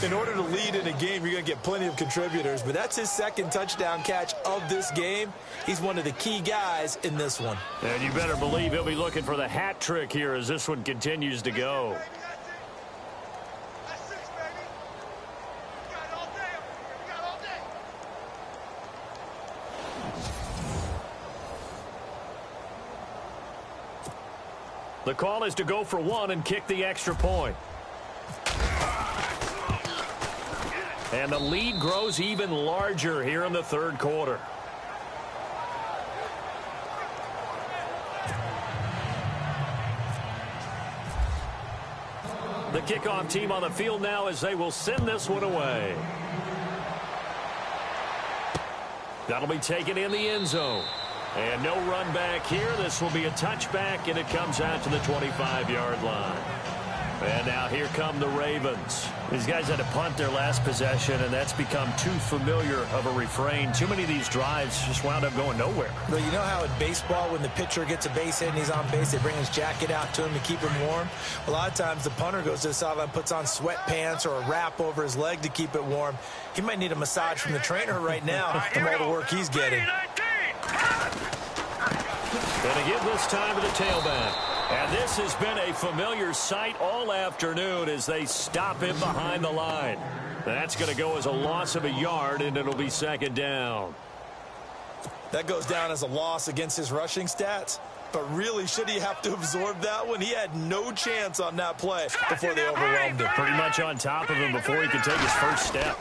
In order to lead in a game, you're going to get plenty of contributors, but that's his 2nd touchdown catch of this game. He's one of the key guys in this one. And you better believe he'll be looking for the hat trick here as this one continues to go. The call is to go for 1 and kick the extra point. And the lead grows even larger here in the 3rd quarter. The kickoff team on the field now as they will send this one away. That'll be taken in the end zone. And no run back here. This will be a touchback, and it comes out to the 25-yard line. And now here come the Ravens. These guys had to punt their last possession, and that's become too familiar of a refrain. Too many of these drives just wound up going nowhere. Well, you know how in baseball when the pitcher gets a base hit and he's on base, they bring his jacket out to him to keep him warm? A lot of times the punter goes to the sideline, puts on sweatpants or a wrap over his leg to keep it warm. He might need a massage from the trainer right now from all the work he's getting. Going to give this time to the tailback. And this has been a familiar sight all afternoon as they stop him behind the line. That's going to go as a loss of a yard, and it'll be second down. That goes down as a loss against his rushing stats. But really, should he have to absorb that one? He had no chance on that play before they overwhelmed him. Pretty much on top of him before he could take his first step.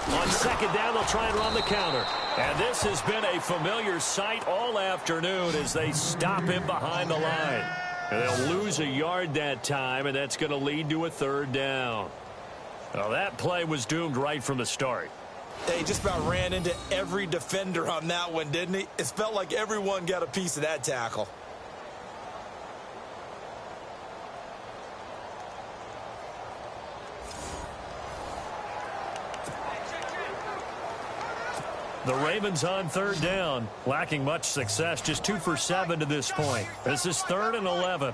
On second down, they'll try and run the counter. And this has been a familiar sight all afternoon as they stop him behind the line. And they'll lose a yard that time, and that's going to lead to a third down. Well, that play was doomed right from the start. He just about ran into every defender on that one, didn't he? It felt like everyone got a piece of that tackle. The Ravens on third down, lacking much success, just 2 for 7 to this point. This is 3rd and 11.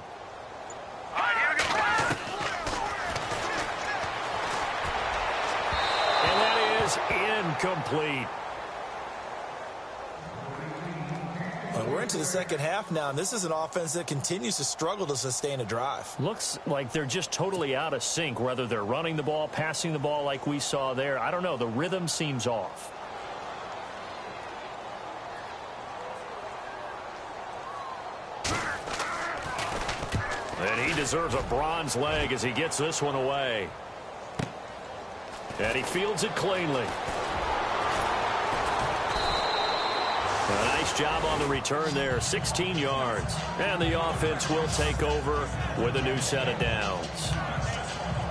And that is incomplete. Well, we're into the second half now, and this is an offense that continues to struggle to sustain a drive. Looks like they're just totally out of sync, whether they're running the ball, passing the ball like we saw there. I don't know. The rhythm seems off. And he deserves a bronze leg as he gets this one away. And he fields it cleanly. A nice job on the return there, 16 yards. And the offense will take over with a new set of downs.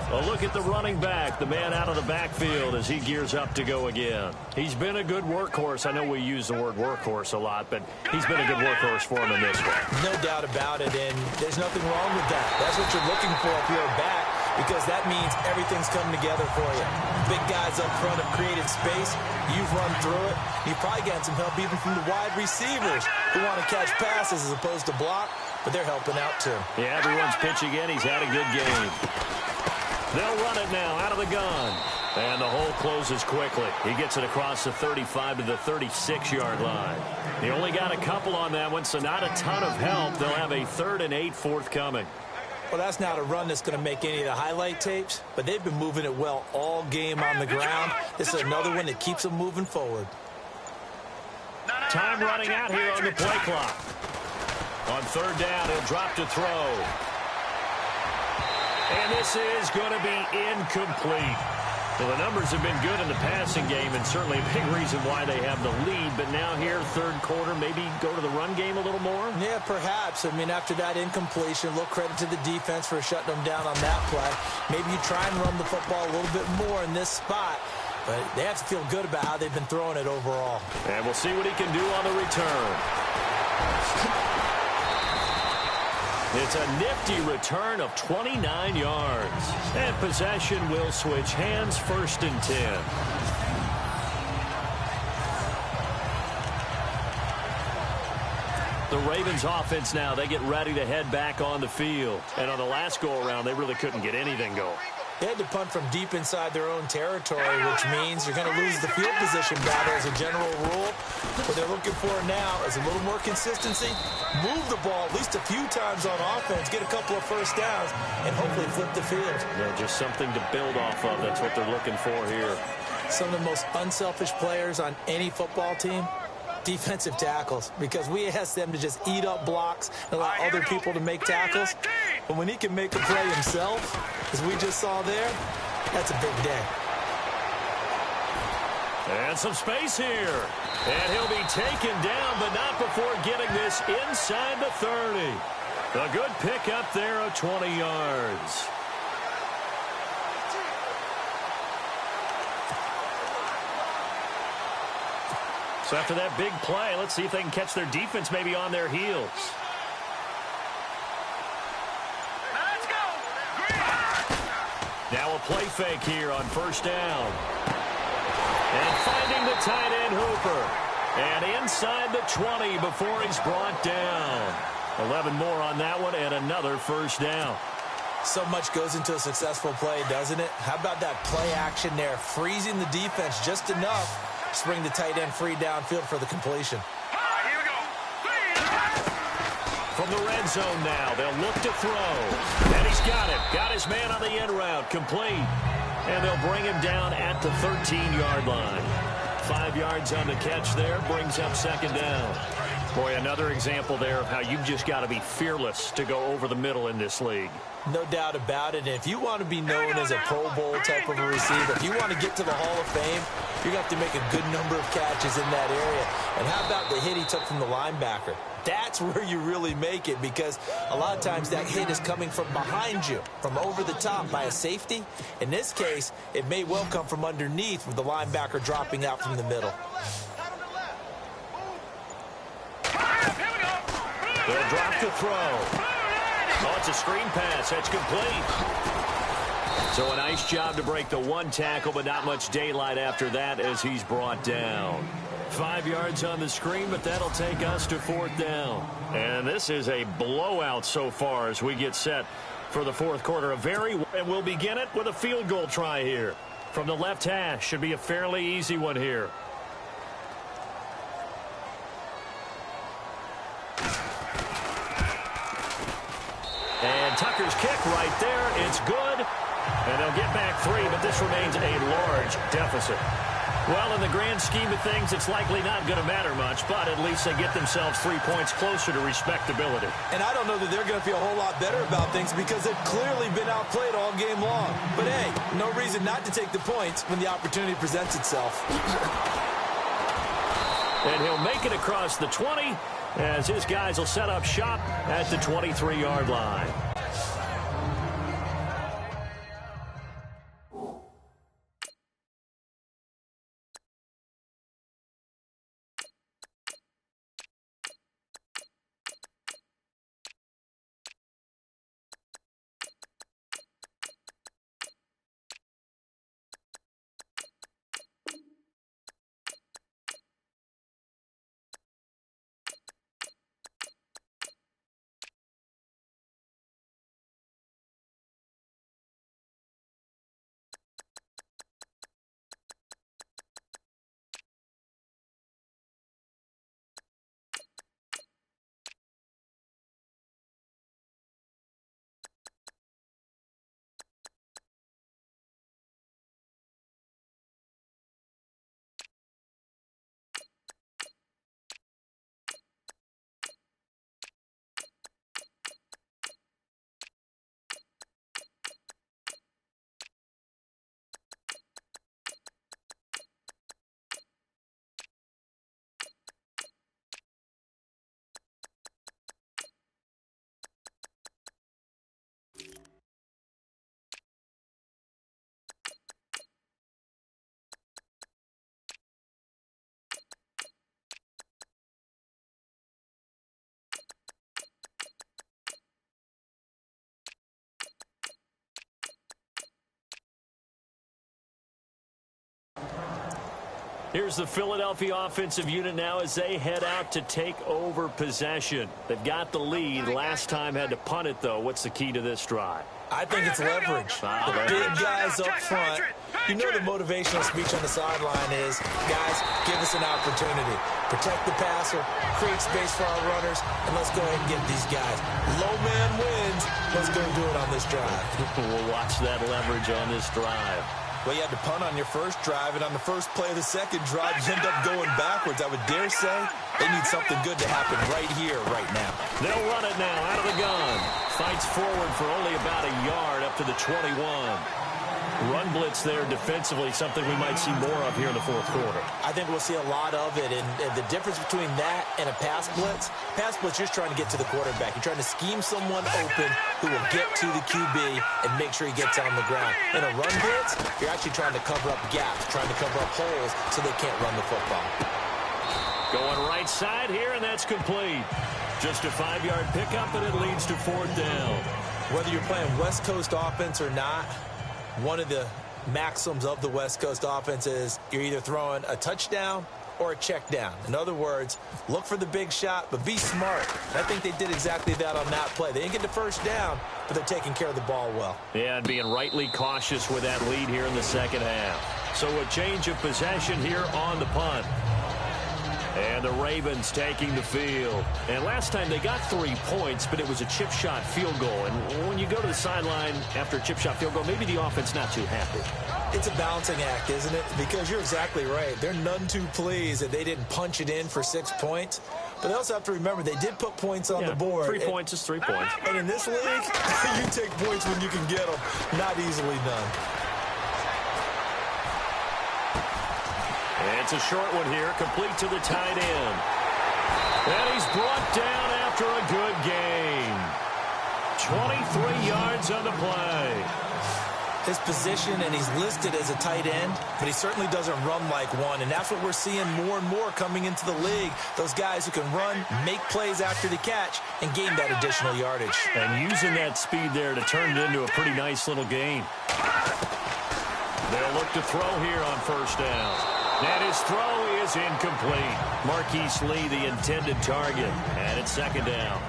A look at the running back, the man out of the backfield as he gears up to go again. He's been a good workhorse. I know we use the word workhorse a lot, but he's been a good workhorse for him in this one. No doubt about it, and there's nothing wrong with that. That's what you're looking for if you're a back, because that means everything's coming together for you. Big guys up front have created space. You've run through it. You've probably gotten some help even from the wide receivers who want to catch passes as opposed to block, but they're helping out too. Yeah, everyone's pitching in. He's had a good game. They'll run it now out of the gun. And the hole closes quickly. He gets it across the 35 to the 36-yard line. He only got a couple on that one, so not a ton of help. They'll have a 3rd and 8 forthcoming. Well, that's not a run that's going to make any of the highlight tapes, but they've been moving it well all game on the ground. This is another one that keeps them moving forward. Time running out here on the play clock. On third down, he'll drop to throw. And this is going to be incomplete. Well, the numbers have been good in the passing game, and certainly a big reason why they have the lead. But now here, third quarter, maybe go to the run game a little more? Yeah, perhaps. I mean, after that incompletion, a little credit to the defense for shutting them down on that play. Maybe you try and run the football a little bit more in this spot. But they have to feel good about how they've been throwing it overall. And we'll see what he can do on the return. It's a nifty return of 29 yards. And possession will switch hands, 1st and 10. The Ravens offense now, they get ready to head back on the field. And on the last go-around, they really couldn't get anything going. They had to punt from deep inside their own territory, which means you're going to lose the field position battle as a general rule. What they're looking for now is a little more consistency, move the ball at least a few times on offense, get a couple of first downs, and hopefully flip the field. Yeah, just something to build off of. That's what they're looking for here. Some of the most unselfish players on any football team, defensive tackles, because we ask them to just eat up blocks and allow other people to make tackles. But when he can make a play himself, as we just saw there, that's a big day. And some space here. And he'll be taken down, but not before getting this inside the 30. A good pickup there of 20 yards. So after that big play, let's see if they can catch their defense maybe on their heels. Let's go. Now a play fake here on first down. And finding the tight end Hooper. And inside the 20 before he's brought down. 11 more on that one and another first down. So much goes into a successful play, doesn't it? How about that play action there, freezing the defense just enough to bring the tight end free downfield for the completion. All right, here we go. From the red zone now, they'll look to throw. And he's got it. Got his man on the end route, complete. And they'll bring him down at the 13-yard line. 5 yards on the catch there, brings up second down. Boy, another example there of how you've just got to be fearless to go over the middle in this league. No doubt about it. And if you want to be known as a Pro Bowl type of a receiver, if you want to get to the Hall of Fame, you're going to have to make a good number of catches in that area. And how about the hit he took from the linebacker? That's where you really make it, because a lot of times that hit is coming from behind you, from over the top by a safety. In this case, it may well come from underneath with the linebacker dropping out from the middle. They'll drop to throw. Oh, it's a screen pass. That's complete. So a nice job to break the one tackle, but not much daylight after that as he's brought down. 5 yards on the screen, but that'll take us to fourth down. And this is a blowout so far as we get set for the fourth quarter. And we'll begin it with a field goal try here. From the left hash, should be a fairly easy one here. And Tucker's kick right there. It's good. And they'll get back 3, but this remains a large deficit. Well, in the grand scheme of things, it's likely not going to matter much, but at least they get themselves 3 points closer to respectability. And I don't know that they're going to feel a whole lot better about things, because they've clearly been outplayed all game long. But hey, no reason not to take the points when the opportunity presents itself. And he'll make it across the 20 as his guys will set up shop at the 23-yard line. Here's the Philadelphia offensive unit now as they head out to take over possession. They've got the lead. Last time had to punt it, though. What's the key to this drive? I think it's leverage. The big guys up front. You know the motivational speech on the sideline is, guys, give us an opportunity. Protect the passer, create space for our runners, and let's go ahead and get these guys. Low man wins. Let's go do it on this drive. We'll watch that leverage on this drive. Well, you had to punt on your first drive, and on the first play of the second drive, you end up going backwards. I would dare say they need something good to happen right here, right now. They'll run it now out of the gun. Fights forward for only about a yard up to the 21. Run blitz there defensively, something we might see more of here in the fourth quarter. I think we'll see a lot of it, and the difference between that and a pass blitz, you're just trying to get to the quarterback. You're trying to scheme someone open who will get to the QB and make sure he gets on the ground. In a run blitz, you're actually trying to cover up gaps, trying to cover up holes so they can't run the football. Going right side here, and that's complete. Just a 5-yard pickup, and it leads to 4th down. Whether you're playing West Coast offense or not, one of the maxims of the West Coast offense is you're either throwing a touchdown or a check down. In other words, look for the big shot, but be smart. I think they did exactly that on that play. They didn't get the first down, but they're taking care of the ball well. Yeah, and being rightly cautious with that lead here in the second half. So a change of possession here on the punt. And the Ravens taking the field. And last time they got 3 points, but it was a chip shot field goal. And when you go to the sideline after a chip shot field goal, maybe the offense not too happy. It's a balancing act, isn't it? Because you're exactly right. They're none too pleased that they didn't punch it in for 6 points. But they also have to remember they did put points on the board. 3 points is 3 points. And in this league, you take points when you can get them. Not easily done. It's a short one here, complete to the tight end. And he's brought down after a good gain. 23 yards on the play. His position, and he's listed as a tight end, but he certainly doesn't run like one, and that's what we're seeing more and more coming into the league. Those guys who can run, make plays after the catch, and gain that additional yardage. And using that speed there to turn it into a pretty nice little gain. They'll look to throw here on 1st down. And his throw is incomplete. Marquise Lee, the intended target, and it's 2nd down.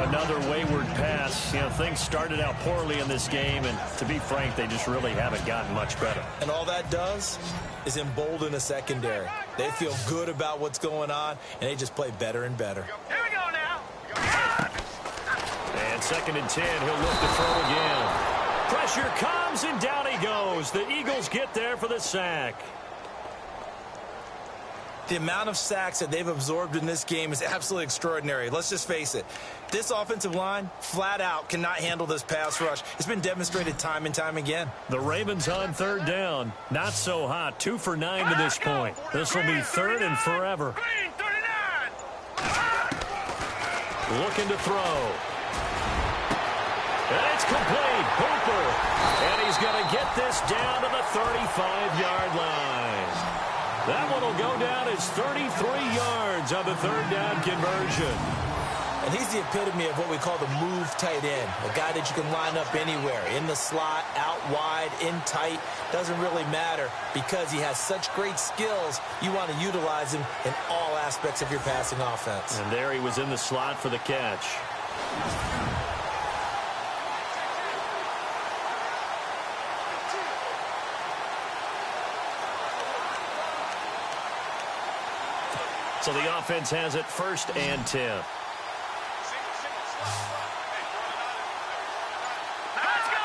Another wayward pass. You know, things started out poorly in this game, and to be frank, they just really haven't gotten much better. And all that does is embolden a secondary. They feel good about what's going on, and they just play better and better. Here we go now. And 2nd and 10, he'll look to throw again. Pressure comes, and down he goes. The Eagles get there for the sack. The amount of sacks that they've absorbed in this game is absolutely extraordinary. Let's just face it. This offensive line, flat out, cannot handle this pass rush. It's been demonstrated time and time again. The Ravens on 3rd down. Not so hot. 2 for 9 to this point. This will be 3rd and forever. Looking to throw. And it's complete. Hooper. And he's going to get this down to the 35-yard line. That one will go down as 33 yards on the 3rd down conversion. And he's the epitome of what we call the move tight end. A guy that you can line up anywhere. In the slot, out wide, in tight. Doesn't really matter because he has such great skills. You want to utilize him in all aspects of your passing offense. And there he was in the slot for the catch. So the offense has it 1st and 10. Let's go.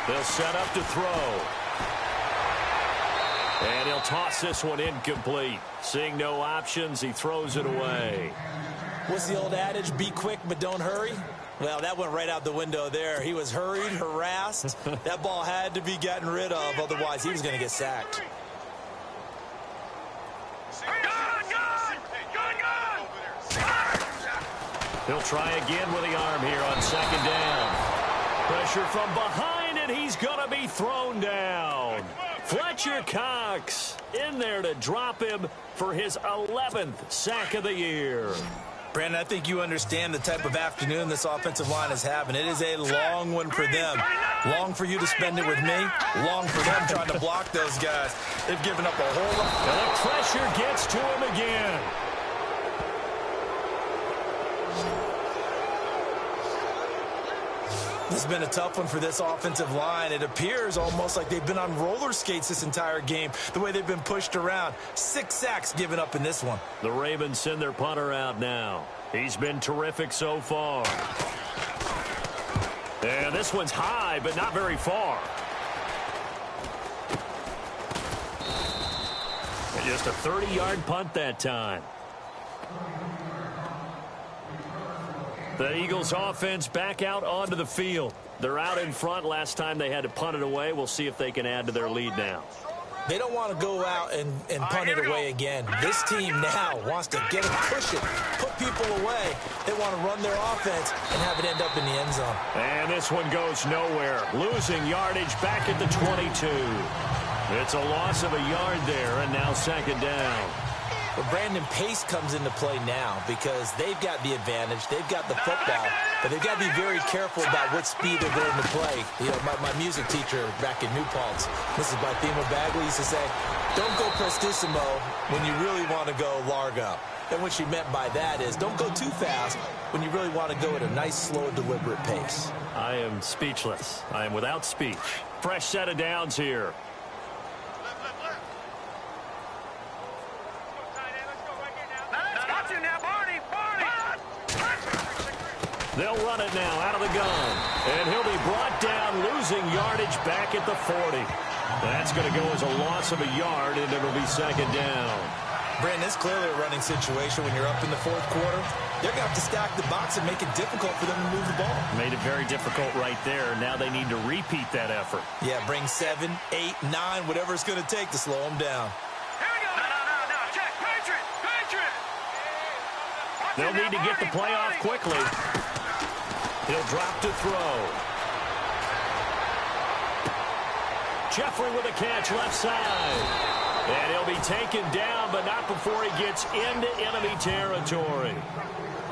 3-19. They'll set up to throw. And he'll toss this one incomplete. Seeing no options, he throws it away. What's the old adage? Be quick, but don't hurry. Well, that went right out the window there. He was hurried, harassed. That ball had to be gotten rid of. Otherwise, he was going to get sacked. He'll try again with the arm here on 2nd down. Pressure from behind, and he's going to be thrown down. Fletcher Cox in there to drop him for his 11th sack of the year. Brandon, I think you understand the type of afternoon this offensive line is having. It is a long one for them. Long for you to spend it with me. Long for them trying to block those guys. They've given up a whole lot. And the pressure gets to him again. This has been a tough one for this offensive line. It appears almost like they've been on roller skates this entire game, the way they've been pushed around. 6 sacks given up in this one. The Ravens send their punter out now. He's been terrific so far. And this one's high, but not very far. And just a 30-yard punt that time. The Eagles offense back out onto the field. They're out in front. Last time they had to punt it away. We'll see if they can add to their lead now. They don't want to go out and punt it away again. This team now wants to get it, push it, put people away. They want to run their offense and have it end up in the end zone. And this one goes nowhere. Losing yardage back at the 22. It's a loss of a yard there, and now second down. But Brandon, pace comes into play now because they've got the advantage. They've got the football, but they've got to be very careful about what speed they're going to play. You know, my music teacher back in New Paltz, Mrs. Barthema Bagley, used to say, don't go prestissimo when you really want to go largo. And what she meant by that is don't go too fast when you really want to go at a nice, slow, deliberate pace. I am speechless. I am without speech. Fresh set of downs here. They'll run it now out of the gun. And he'll be brought down, losing yardage back at the 40. That's going to go as a loss of a yard, and it'll be second down. Brandon, it's clearly a running situation when you're up in the fourth quarter. They're going to have to stack the box and make it difficult for them to move the ball. Made it very difficult right there. Now they need to repeat that effort. Yeah, bring 7, 8, 9, whatever it's going to take to slow them down. Here we go. No. Check. Patriot. They'll need to get the play off quickly. He'll drop to throw. Jeffrey with a catch left side. And he'll be taken down, but not before he gets into enemy territory.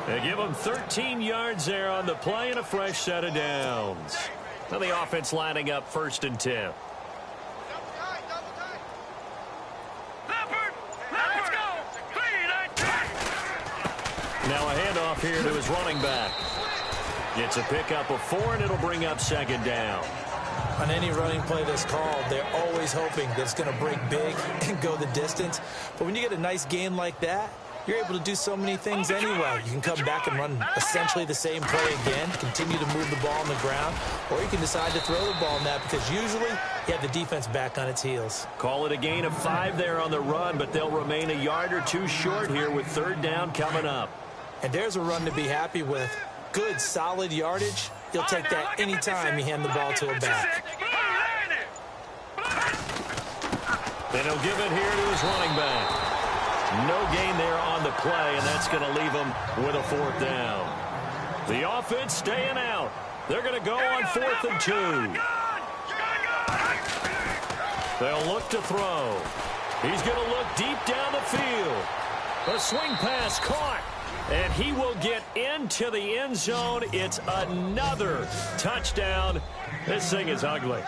They give him 13 yards there on the play and a fresh set of downs. Now the offense lining up 1st and 10. Now a handoff here to his running back. Gets a pickup of 4, and it'll bring up second down. On any running play that's called, they're always hoping that it's going to break big and go the distance. But when you get a nice gain like that, you're able to do so many things anyway. You can come back and run essentially the same play again, continue to move the ball on the ground, or you can decide to throw the ball in that because usually you have the defense back on its heels. Call it a gain of 5 there on the run, but they'll remain a yard or 2 short here with third down coming up. And there's a run to be happy with. Good, solid yardage. You'll take that anytime you hand the ball to a back. And he'll give it here to his running back. No gain there on the play, and that's going to leave him with a 4th down. The offense staying out. They're going to go on 4th and 2. They'll look to throw. He's going to look deep down the field. A swing pass caught. And he will get into the end zone. It's another touchdown. This thing is ugly.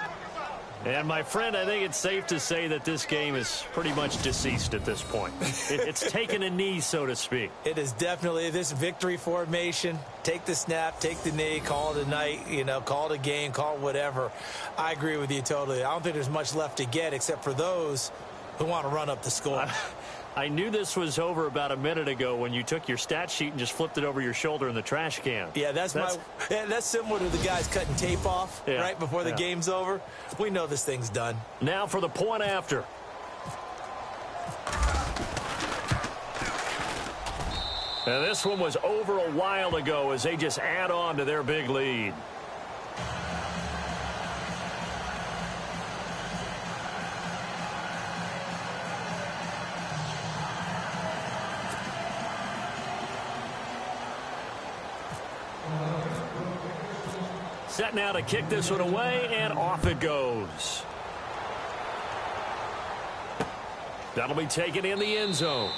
And, my friend, I think it's safe to say that this game is pretty much deceased at this point. It's taken a knee, so to speak. It is definitely this victory formation. Take the snap, take the knee, call it a night, call it a game, call it whatever. I agree with you totally. I don't think there's much left to get except for those who want to run up the score. I knew this was over about a minute ago when you took your stat sheet and just flipped it over your shoulder in the trash can. Yeah, that's similar to the guys cutting tape off right before the game's over. We know this thing's done. Now for the point after. And this one was over a while ago as they just add on to their big lead. Set now to kick this one away, and off it goes. That'll be taken in the end zone.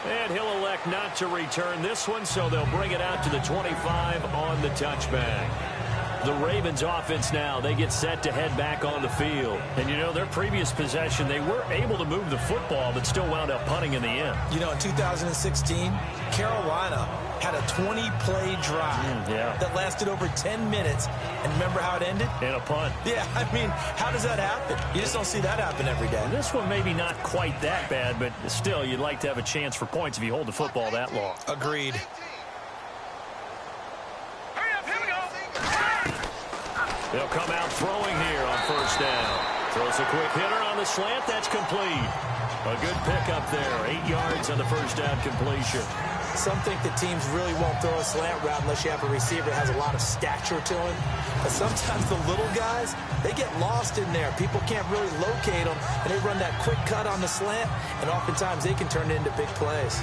And he'll elect not to return this one, so they'll bring it out to the 25 on the touchback. The Ravens offense now, they get set to head back on the field. And, their previous possession, they were able to move the football, but still wound up punting in the end. In 2016, Carolina had a 20-play drive that lasted over 10 minutes. And remember how it ended? In a punt. Yeah, how does that happen? You just don't see that happen every day. This one maybe not quite that bad, but still, you'd like to have a chance for points if you hold the football that long. Agreed. They'll come out throwing here on 1st down. Throws a quick hitter on the slant. That's complete. A good pickup there. 8 yards on the 1st down completion. Some think that teams really won't throw a slant route unless you have a receiver that has a lot of stature to him. But sometimes the little guys, they get lost in there. People can't really locate them, and they run that quick cut on the slant, and oftentimes they can turn it into big plays.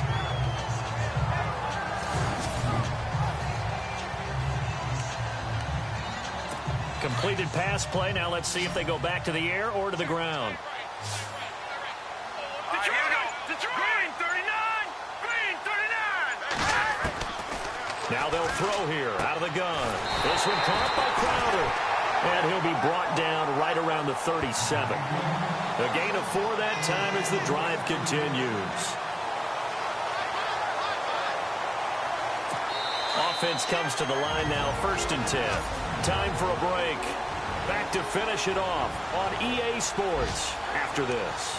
Completed pass play. Now let's see if they go back to the air or to the ground. Green 39! Green 39! Now they'll throw here out of the gun. This one caught by Crowder. And he'll be brought down right around the 37. A gain of 4 that time as the drive continues. Offense comes to the line now, 1st and 10. Time for a break. Back to finish it off on EA Sports after this.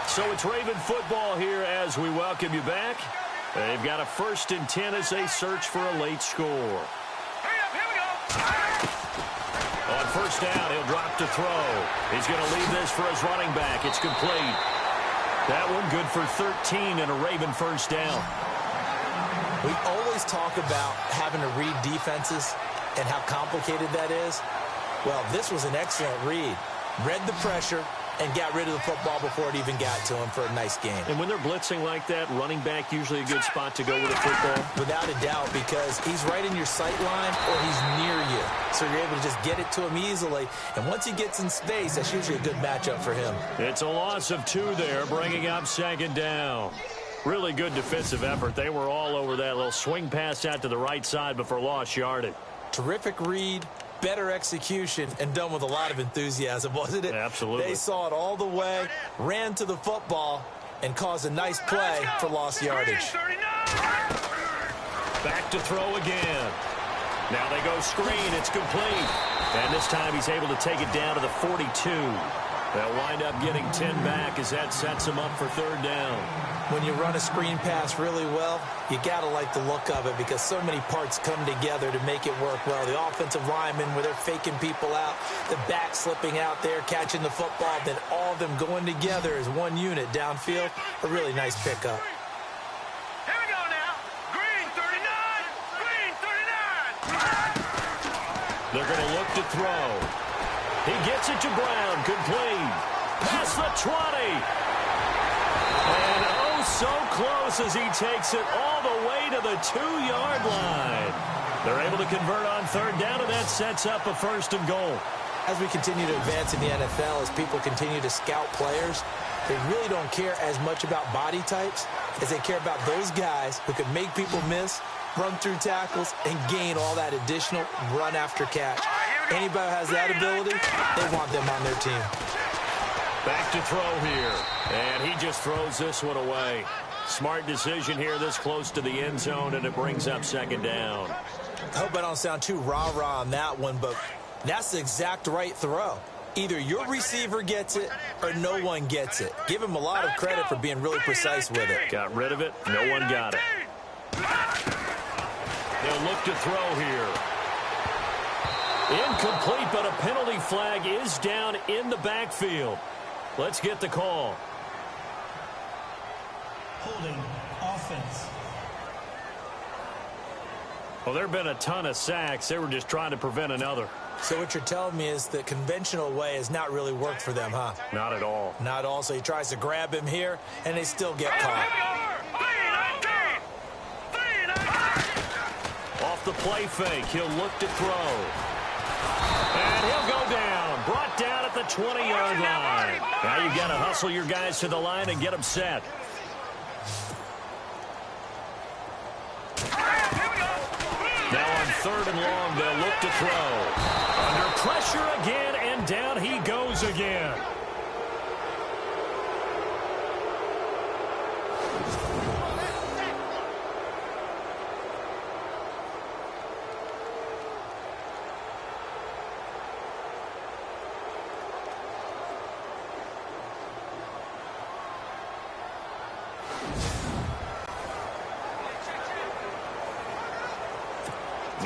So it's Raven football here as we welcome you back. They've got a 1st and 10 as they search for a late score. On 1st down, he'll drop to throw. He's going to leave this for his running back. It's complete. That one good for 13 and a Raven 1st down. We always talk about having to read defenses and how complicated that is. Well, this was an excellent read. Read the pressure and got rid of the football before it even got to him for a nice game. And when they're blitzing like that, running back usually a good spot to go with the football? Without a doubt, because he's right in your sight line or he's near you. So you're able to just get it to him easily. And once he gets in space, that's usually a good matchup for him. It's a loss of 2 there, bringing up 2nd down. Really good defensive effort. They were all over that little swing pass out to the right side before lost yardage. Terrific read. Better execution, and done with a lot of enthusiasm, wasn't it? Absolutely. They saw it all the way, ran to the football, and caused a nice play for lost yardage. Back to throw again. Now they go screen. It's complete. And this time he's able to take it down to the 42. They'll wind up getting 10 back as that sets him up for 3rd down. When you run a screen pass really well, you got to like the look of it because so many parts come together to make it work well. The offensive linemen, where they're faking people out, the back slipping out there, catching the football, then all of them going together as one unit downfield. A really nice pickup. Here we go now. Green 39! Green 39! They're going to look to throw. He gets it to Brown. Complete. Past the 20. And oh, so close as he takes it all the way to the 2-yard line. They're able to convert on 3rd down, and that sets up a 1st and goal. As we continue to advance in the NFL, as people continue to scout players, they really don't care as much about body types as they care about those guys who can make people miss, run through tackles, and gain all that additional run after catch. Anybody who has that ability, they want them on their team. Back to throw here. And he just throws this one away. Smart decision here this close to the end zone, and it brings up 2nd down. I hope I don't sound too rah-rah on that one, but that's the exact right throw. Either your receiver gets it or no one gets it. Give him a lot of credit for being really precise with it. Got rid of it. No one got it. They'll look to throw here. Incomplete, but a penalty flag is down in the backfield. Let's get the call. Holding offense. Well, there have been a ton of sacks. They were just trying to prevent another. So what you're telling me is the conventional way has not really worked for them, huh? Not at all. Not at all. So he tries to grab him here, and they still get caught. Off the play fake, he'll look to throw. And he'll go down. Brought down at the 20-yard line. Now you've got to hustle your guys to the line and get them set. Now on 3rd and long, they'll look to throw. Under pressure again, and down he goes again.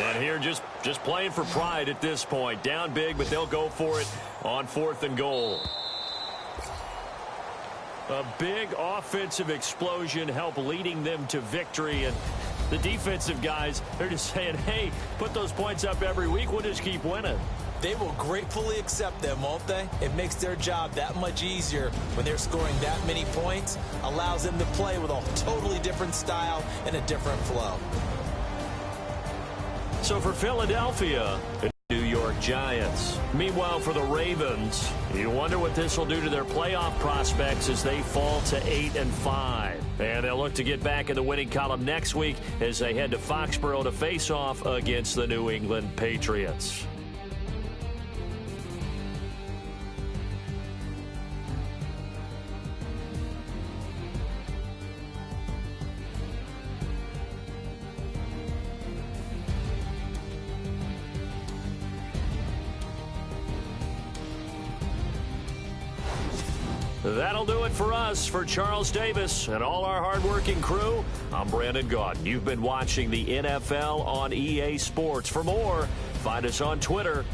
And here just playing for pride at this point. Down big, but they'll go for it on 4th and goal. A big offensive explosion helped leading them to victory. And the defensive guys, they're just saying, hey, put those points up every week. We'll just keep winning. They will gratefully accept them, won't they? It makes their job that much easier when they're scoring that many points. Allows them to play with a totally different style and a different flow. So for Philadelphia, the New York Giants. Meanwhile, for the Ravens, you wonder what this will do to their playoff prospects as they fall to 8-5. And they'll look to get back in the winning column next week as they head to Foxborough to face off against the New England Patriots. That'll do it for us. For Charles Davis and all our hardworking crew, I'm Brandon Gaudin. You've been watching the NFL on EA Sports. For more, find us on Twitter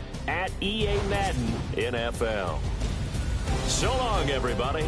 @EA Madden NFL. So long, everybody.